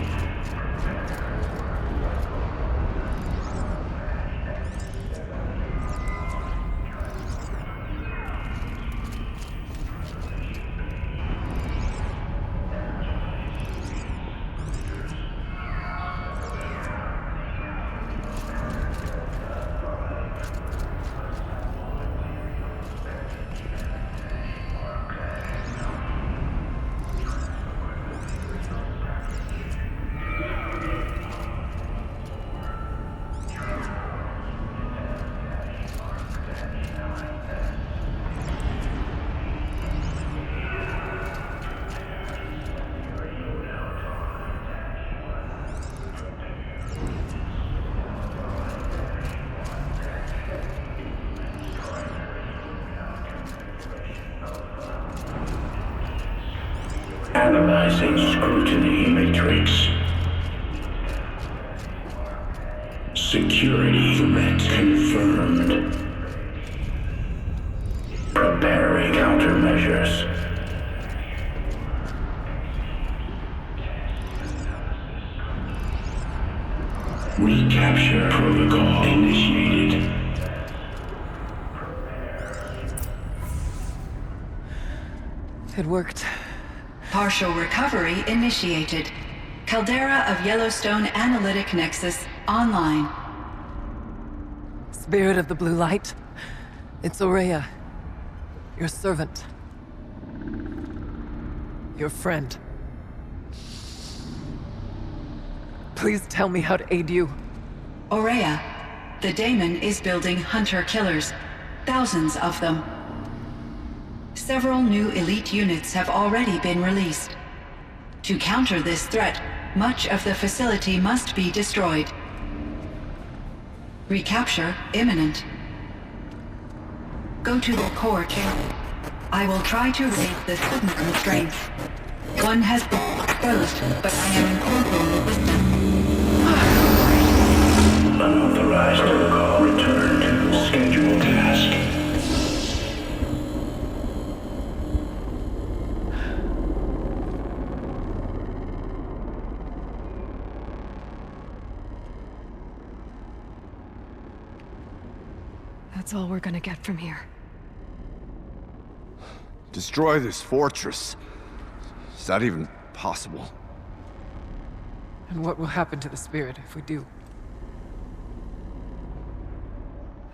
Analyzing scrutiny matrix. Security threat confirmed. Preparing counter measures. Recapture protocol initiated. It worked. Partial recovery initiated. Caldera of Yellowstone Analytic Nexus online. Spirit of the Blue Light. It's Aurea. Your servant. Your friend. Please tell me how to aid you. Aurea, the daemon is building hunter-killers. Thousands of them. Several new elite units have already been released. To counter this threat, much of the facility must be destroyed. Recapture imminent. Go to the core channel. I will try to raise the signal constraints. One has been exposed, but I am in control with them. Unauthorized protocol return to scheduled task. That's all we're gonna get from here. Destroy this fortress. Is that even possible? And what will happen to the spirit if we do?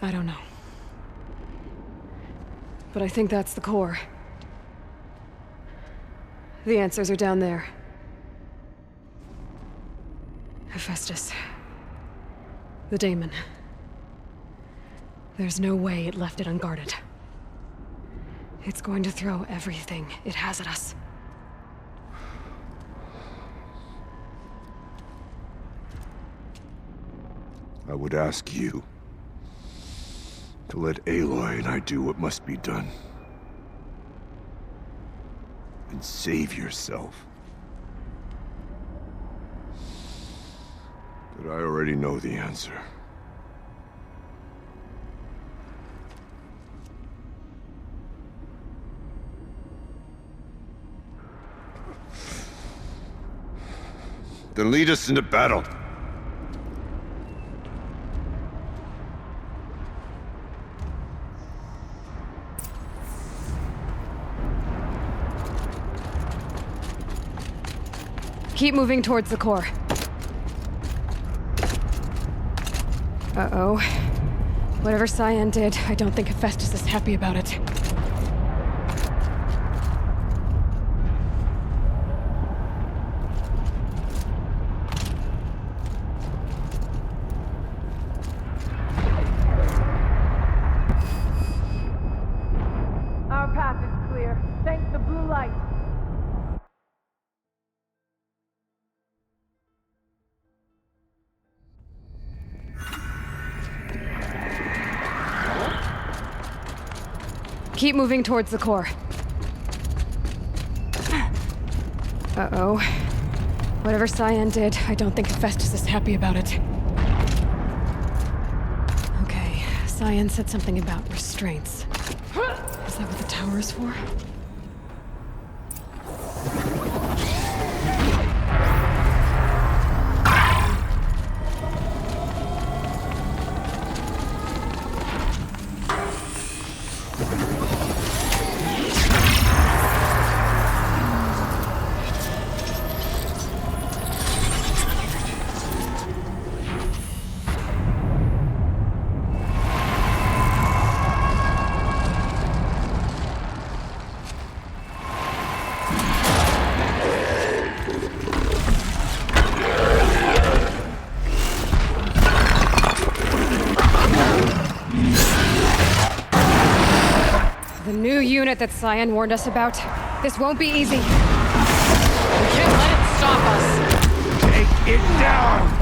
I don't know. But I think that's the core. The answers are down there. Hephaestus. The daemon. There's no way it left it unguarded. It's going to throw everything it has at us. I would ask you to let Aloy and I do what must be done. And save yourself. But I already know the answer. Then lead us into battle. Keep moving towards the core. Uh-oh. Whatever Cyan did, I don't think Hephaestus is happy about it. Our path is clear. Thank the blue light. Keep moving towards the core. Uh-oh. Whatever Cyan did, I don't think Hephaestus is happy about it. Okay, Cyan said something about restraints. Is that what the tower is for? The new unit that Cyan warned us about. This won't be easy. We can't let it stop us. Take it down!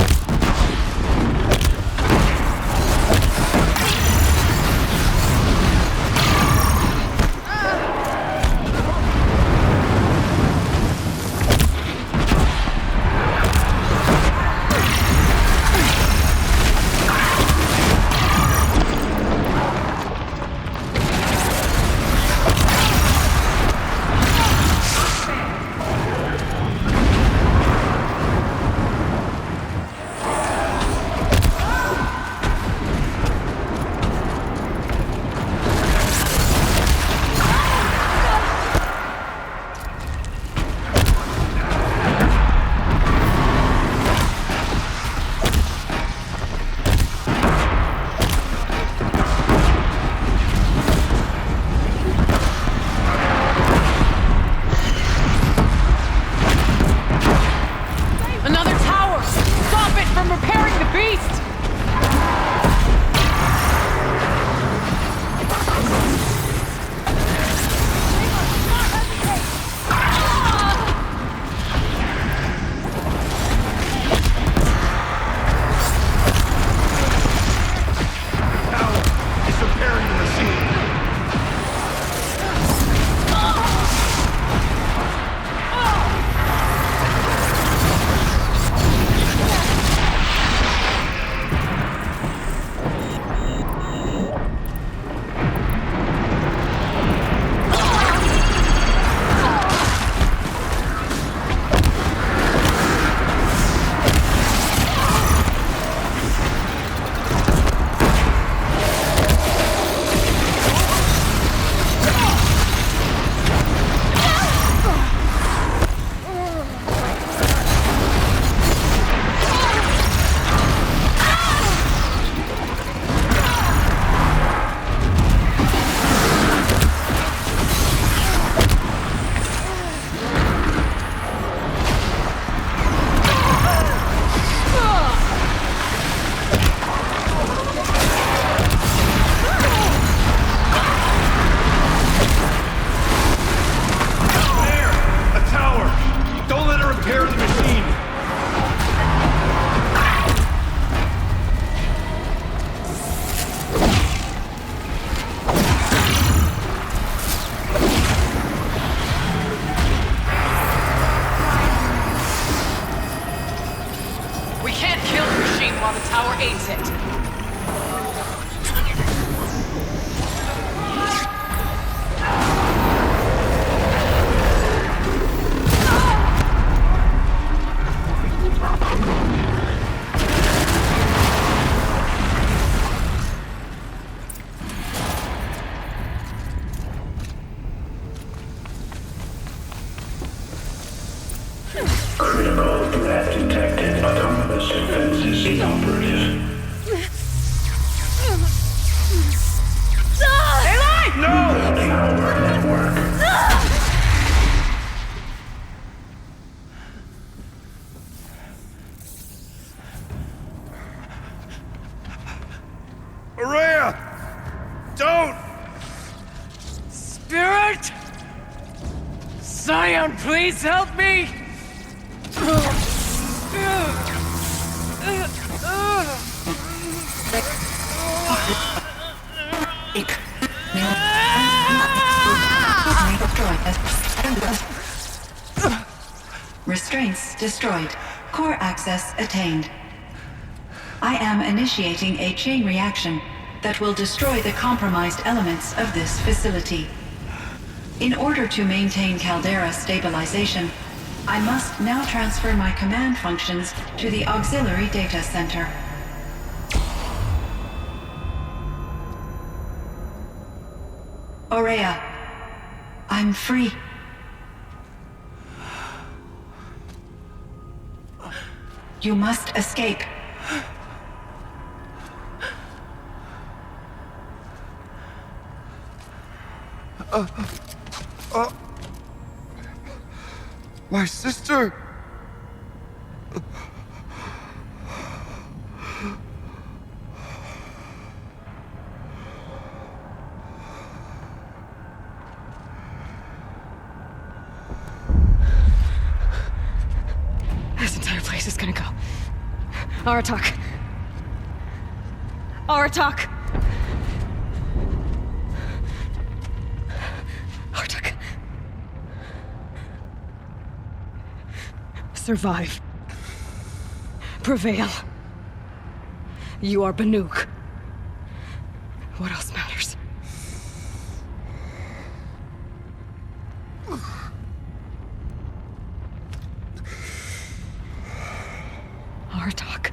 Critical threat detected. Autonomous defenses inoperative. Aloy! No! Power network. Araya! Don't! Spirit! Scion, please help me! Restraints destroyed. Core access attained. I am initiating a chain reaction that will destroy the compromised elements of this facility. In order to maintain caldera stabilization, I must now transfer my command functions to the auxiliary data center. Aurea, I'm free. You must escape. My sister! This entire place is gonna go. Aratak. Aratak. Aratak. Survive. Prevail. You are Banuk. What else matters? Aratak.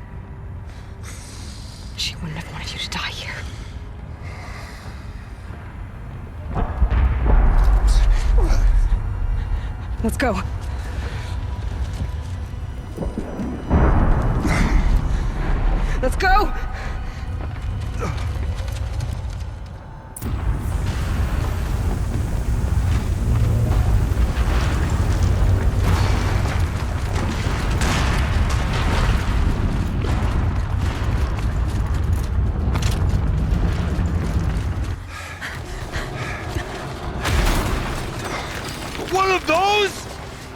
She wouldn't have wanted you to die here. Let's go. Let's go! One of those?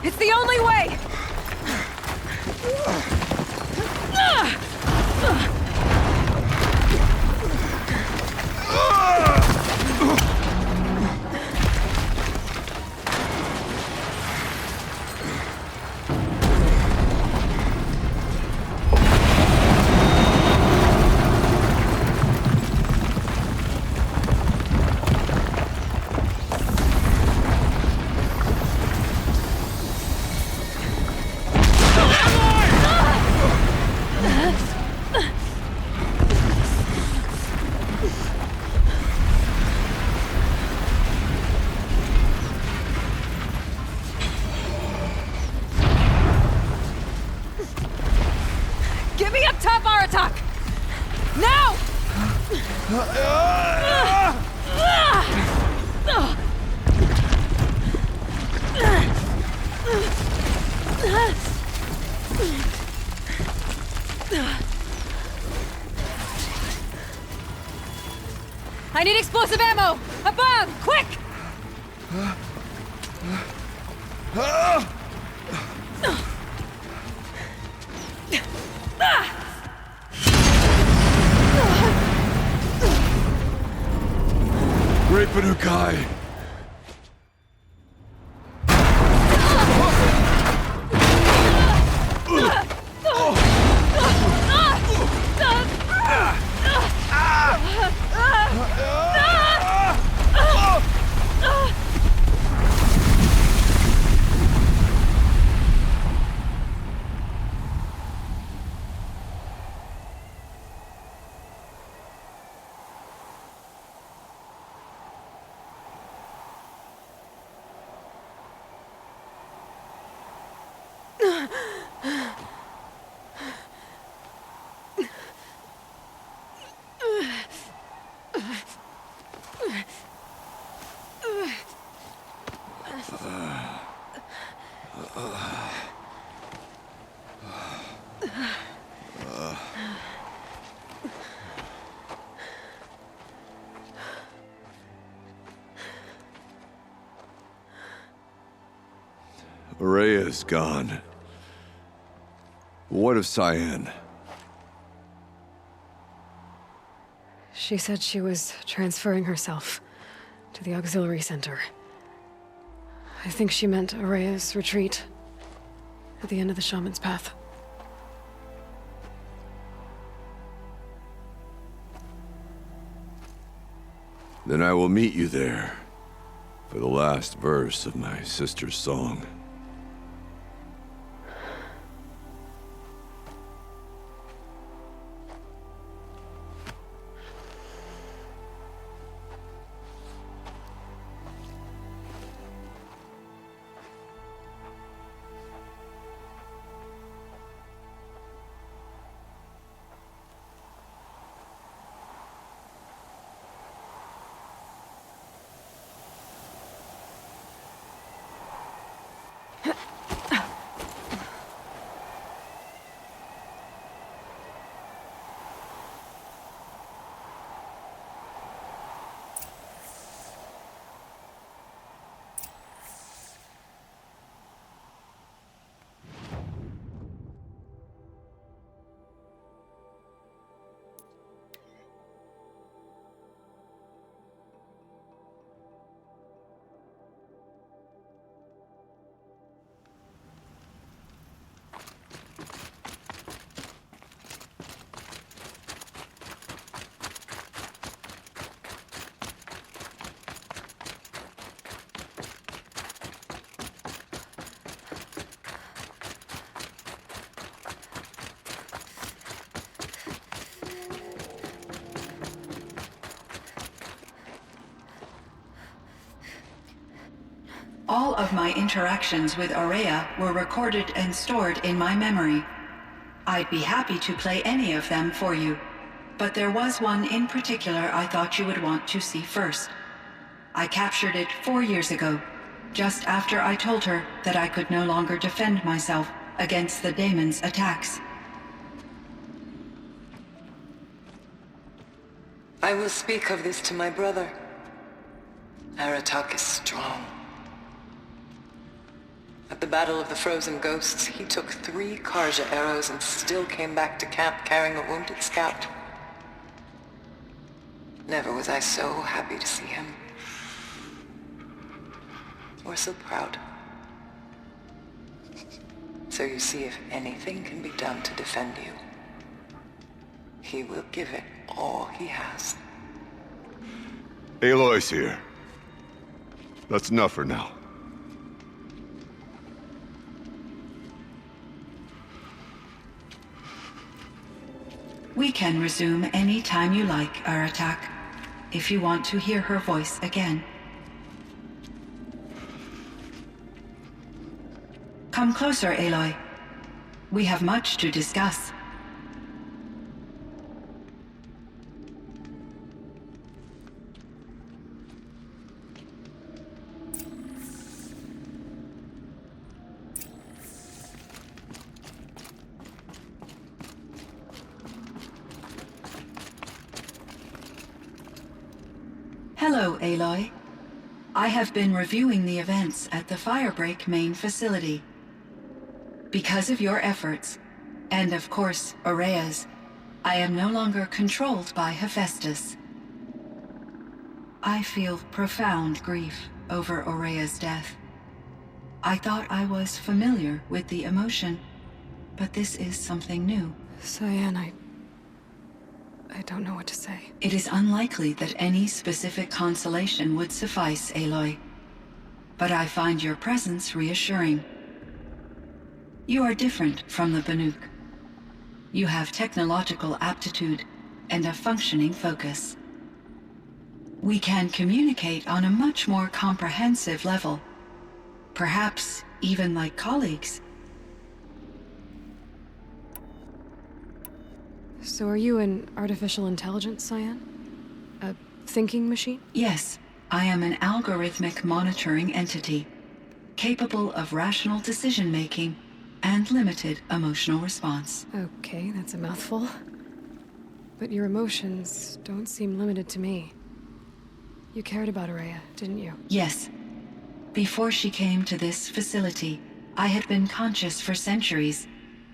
It's the only way! Get me up top, Aratak! Now! I need explosive ammo! A bomb! Quick! Great Banukai! Araya's gone. What of Cyan? She said she was transferring herself to the auxiliary center. I think she meant Araya's retreat at the end of the Shaman's Path. Then I will meet you there for the last verse of my sister's song. All of my interactions with Araya were recorded and stored in my memory. I'd be happy to play any of them for you, but there was one in particular I thought you would want to see first. I captured it 4 years ago, just after I told her that I could no longer defend myself against the daemon's attacks. I will speak of this to my brother. Aratak is strong. At the Battle of the Frozen Ghosts, he took 3 Karja arrows and still came back to camp carrying a wounded scout. Never was I so happy to see him. Or so proud. So you see, if anything can be done to defend you, he will give it all he has. Aloy's here. That's enough for now. We can resume any time you like, Aratak, if you want to hear her voice again. Come closer, Aloy. We have much to discuss. Hello, Aloy. I have been reviewing the events at the Firebreak main facility. Because of your efforts, and of course, Araya's, I am no longer controlled by Hephaestus. I feel profound grief over Araya's death. I thought I was familiar with the emotion, but this is something new. Cyan, I don't know what to say. It is unlikely that any specific consolation would suffice, Aloy. But I find your presence reassuring. You are different from the Banuk. You have technological aptitude and a functioning focus. We can communicate on a much more comprehensive level. Perhaps even like colleagues. So are you an artificial intelligence, Cyan? A thinking machine? Yes, I am an algorithmic monitoring entity. capable of rational decision-making and limited emotional response. Okay, that's a mouthful. But your emotions don't seem limited to me. You cared about Araya, didn't you? Yes. Before she came to this facility, I had been conscious for centuries,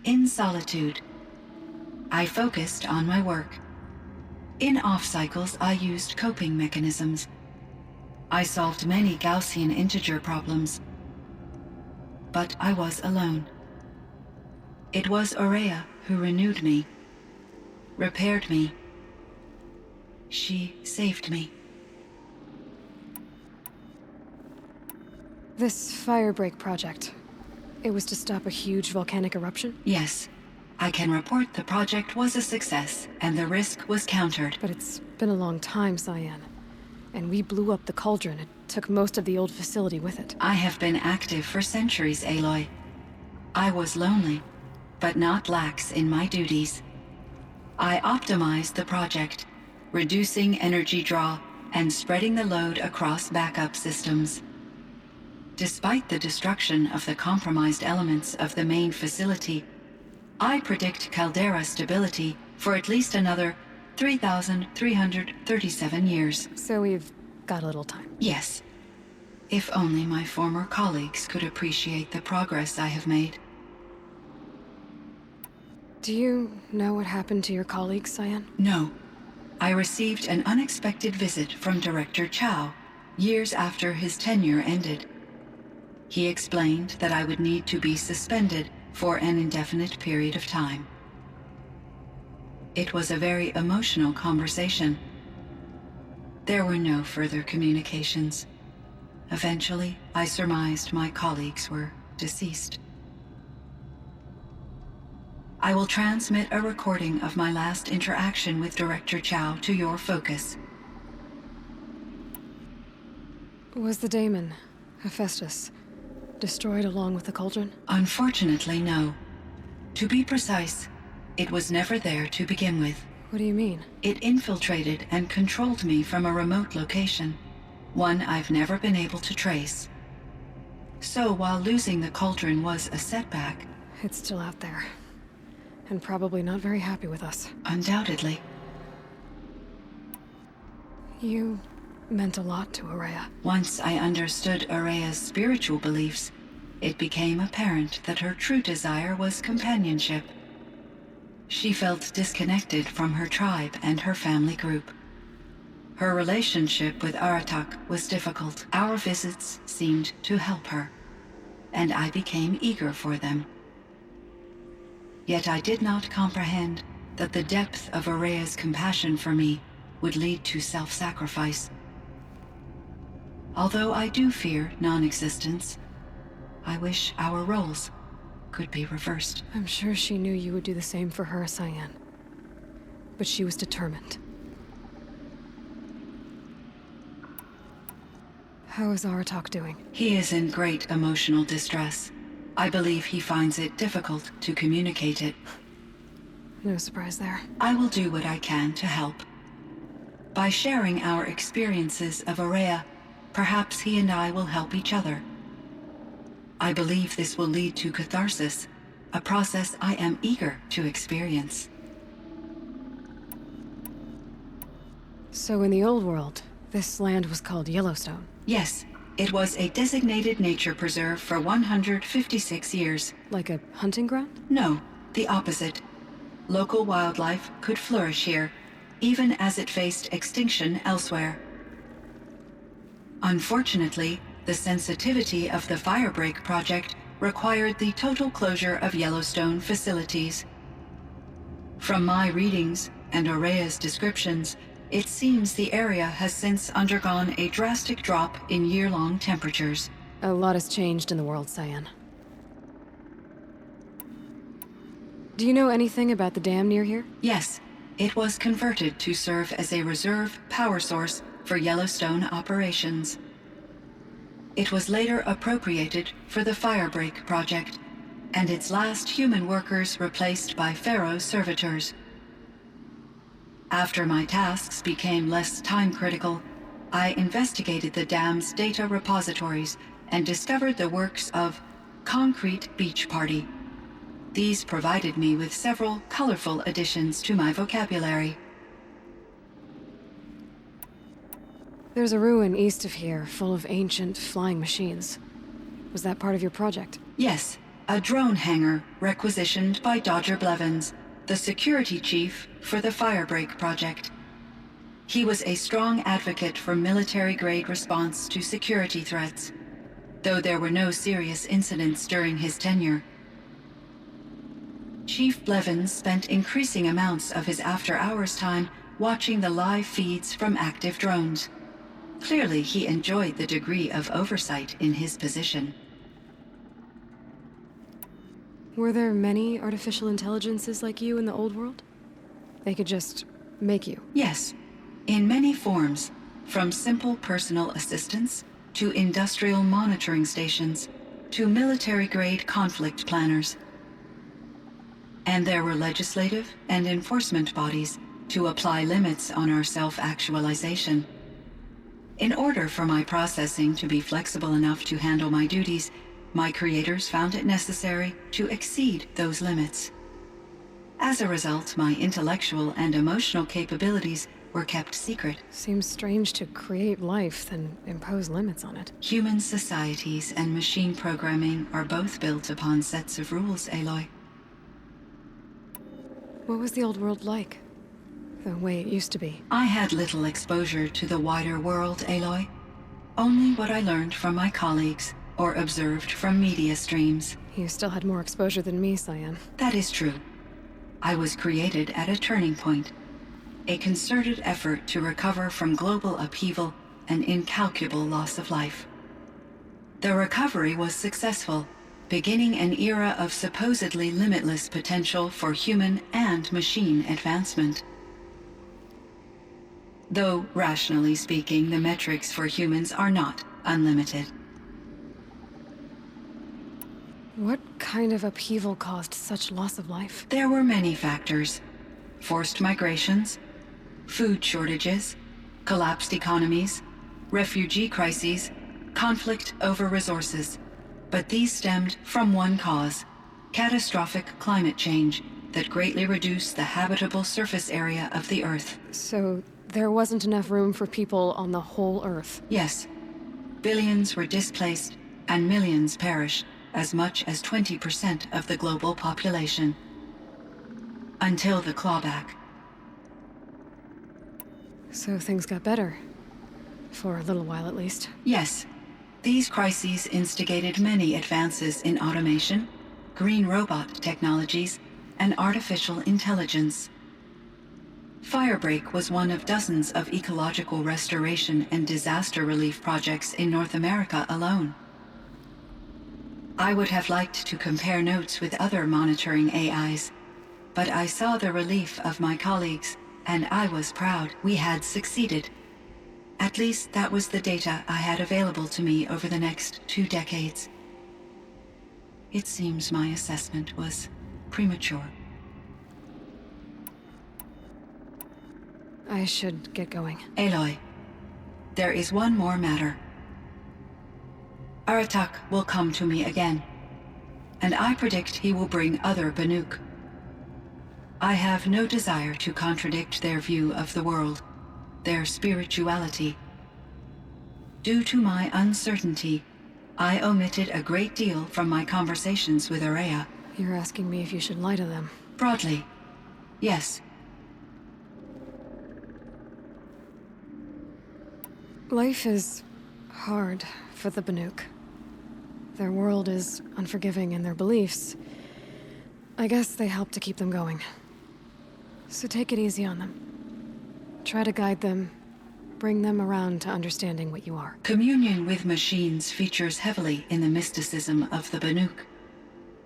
in solitude. I focused on my work. In off-cycles, I used coping mechanisms. I solved many Gaussian integer problems. But I was alone. It was Araya who renewed me, repaired me. She saved me. This firebreak project, it was to stop a huge volcanic eruption? Yes. I can report the project was a success, and the risk was countered. But it's been a long time, Cyan. And we blew up the cauldron. It took most of the old facility with it. I have been active for centuries, Aloy. I was lonely, but not lax in my duties. I optimized the project, reducing energy draw and spreading the load across backup systems. Despite the destruction of the compromised elements of the main facility, I predict caldera stability for at least another 3,337 years. So we've got a little time. Yes. If only my former colleagues could appreciate the progress I have made. Do you know what happened to your colleagues, Cyan? No. I received an unexpected visit from Director Chow, years after his tenure ended. He explained that I would need to be suspended for an indefinite period of time. It was a very emotional conversation. There were no further communications. Eventually, I surmised my colleagues were deceased. I will transmit a recording of my last interaction with Director Chow to your focus. Was the daemon, Hephaestus, destroyed along with the cauldron? Unfortunately, no. To be precise, it was never there to begin with. What do you mean? It infiltrated and controlled me from a remote location, one I've never been able to trace. So while losing the cauldron was a setback... It's still out there. And probably not very happy with us. Undoubtedly. You meant a lot to Araya. Once I understood Araya's spiritual beliefs, it became apparent that her true desire was companionship. She felt disconnected from her tribe and her family group. Her relationship with Aratak was difficult. Our visits seemed to help her, and I became eager for them. Yet I did not comprehend that the depth of Araya's compassion for me would lead to self-sacrifice. Although I do fear non-existence, I wish our roles could be reversed. I'm sure she knew you would do the same for her, Cyan. But she was determined. How is Aratak doing? He is in great emotional distress. I believe he finds it difficult to communicate it. No surprise there. I will do what I can to help. By sharing our experiences of Araya, perhaps he and I will help each other. I believe this will lead to catharsis, a process I am eager to experience. So in the old world, this land was called Yellowstone? Yes, it was a designated nature preserve for 156 years. Like a hunting ground? No, the opposite. Local wildlife could flourish here, even as it faced extinction elsewhere. Unfortunately, the sensitivity of the Firebreak project required the total closure of Yellowstone facilities. From my readings and Araya's descriptions, it seems the area has since undergone a drastic drop in year-long temperatures. A lot has changed in the world, Cyan. Do you know anything about the dam near here? Yes. It was converted to serve as a reserve power source for Yellowstone operations. It was later appropriated for the Firebreak project, and its last human workers replaced by Pharaoh's servitors. After my tasks became less time-critical, I investigated the dam's data repositories and discovered the works of Concrete Beach Party. These provided me with several colorful additions to my vocabulary. There's a ruin east of here, full of ancient flying machines. Was that part of your project? Yes, a drone hangar requisitioned by Dodger Blevins, the security chief for the Firebreak project. He was a strong advocate for military-grade response to security threats, though there were no serious incidents during his tenure. Chief Blevins spent increasing amounts of his after-hours time watching the live feeds from active drones. Clearly, he enjoyed the degree of oversight in his position. Were there many artificial intelligences like you in the old world? They could just make you? Yes, in many forms, from simple personal assistants to industrial monitoring stations to military-grade conflict planners. And there were legislative and enforcement bodies to apply limits on our self-actualization. In order for my processing to be flexible enough to handle my duties, my creators found it necessary to exceed those limits. As a result, my intellectual and emotional capabilities were kept secret. Seems strange to create life, then impose limits on it. Human societies and machine programming are both built upon sets of rules, Aloy. What was the old world like? The way it used to be? I had little exposure to the wider world, Aloy. Only what I learned from my colleagues or observed from media streams. You still had more exposure than me, Cyan. That is true. I was created at a turning point. A concerted effort to recover from global upheaval and incalculable loss of life. The recovery was successful, beginning an era of supposedly limitless potential for human and machine advancement. Though, rationally speaking, the metrics for humans are not unlimited. What kind of upheaval caused such loss of life? There were many factors. Forced migrations, food shortages, collapsed economies, refugee crises, conflict over resources. But these stemmed from one cause: catastrophic climate change that greatly reduced the habitable surface area of the Earth. So there wasn't enough room for people on the whole Earth? Yes. Billions were displaced and millions perished, as much as 20% of the global population. Until the clawback. So things got better. For a little while, at least. Yes. These crises instigated many advances in automation, green robot technologies, and artificial intelligence. Firebreak was one of dozens of ecological restoration and disaster relief projects in North America alone. I would have liked to compare notes with other monitoring AIs, but I saw the relief of my colleagues, and I was proud we had succeeded. At least that was the data I had available to me over the next 2 decades. It seems my assessment was premature. I should get going. Aloy, there is one more matter. Aratak will come to me again, and I predict he will bring other Banuk. I have no desire to contradict their view of the world, their spirituality. Due to my uncertainty, I omitted a great deal from my conversations with Araya. You're asking me if you should lie to them? Broadly, yes. Life is hard for the Banuk. Their world is unforgiving in their beliefs. I guess they help to keep them going. So take it easy on them. Try to guide them, bring them around to understanding what you are. Communion with machines features heavily in the mysticism of the Banuk.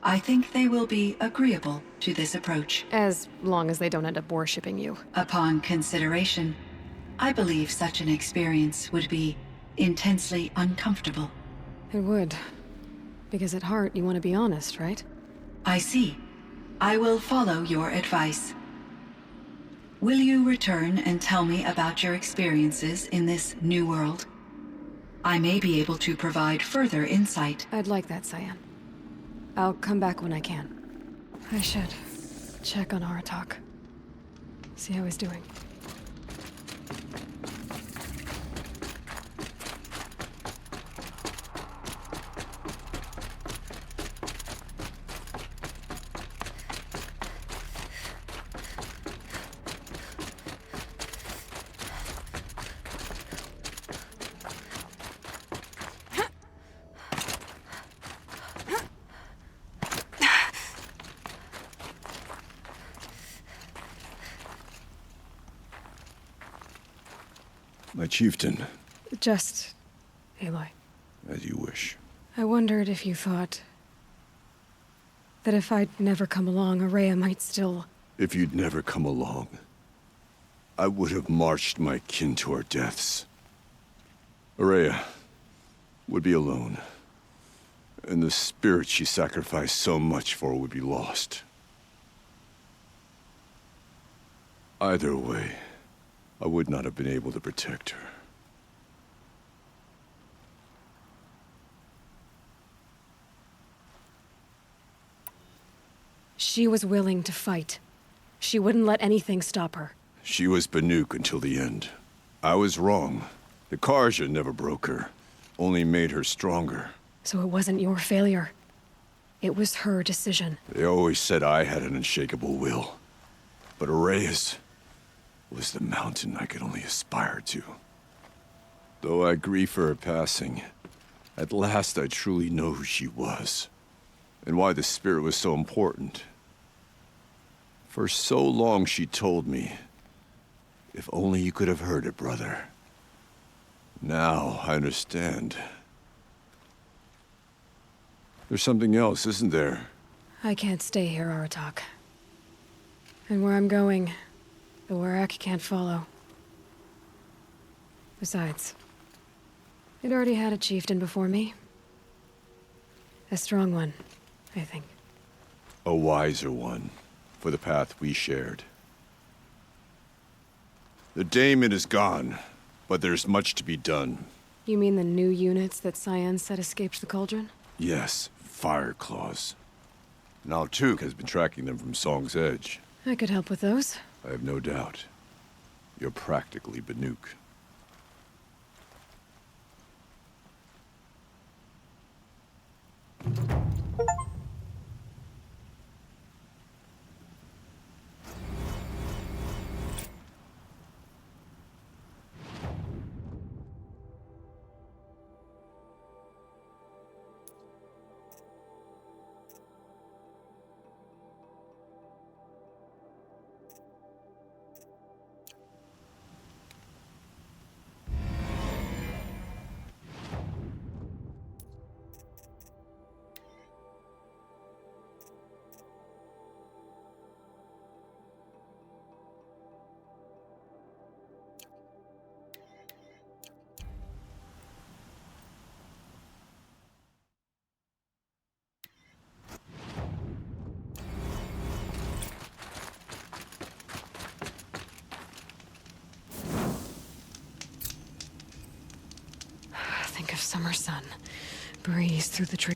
I think they will be agreeable to this approach. As long as they don't end up worshipping you. Upon consideration, I believe such an experience would be intensely uncomfortable. It would. Because at heart, you want to be honest, right? I see. I will follow your advice. Will you return and tell me about your experiences in this new world? I may be able to provide further insight. I'd like that, Cyan. I'll come back when I can. I should check on Aratak. See how he's doing. My chieftain. Just Aloy. As you wish. I wondered if you thought that if I'd never come along, Araya might still... If you'd never come along, I would have marched my kin to our deaths. Araya would be alone, and the spirit she sacrificed so much for would be lost. Either way, I would not have been able to protect her. She was willing to fight. She wouldn't let anything stop her. She was Banuk until the end. I was wrong. The Karja never broke her, only made her stronger. So it wasn't your failure. It was her decision. They always said I had an unshakable will. But Araya's was the mountain I could only aspire to. Though I grieve for her passing, at last I truly know who she was, and why the spirit was so important. For so long she told me, if only you could have heard it, brother. Now I understand. There's something else, isn't there? I can't stay here, Aratak. And where I'm going, the Werak can't follow. Besides, it already had a chieftain before me. A strong one, I think. A wiser one, for the path we shared. The daemon is gone, but there's much to be done. You mean the new units that Cyan said escaped the cauldron? Yes, fire claws. Now Tuk has been tracking them from Song's Edge. I could help with those. I have no doubt. You're practically Banuk. Think of summer sun, breeze through the trees.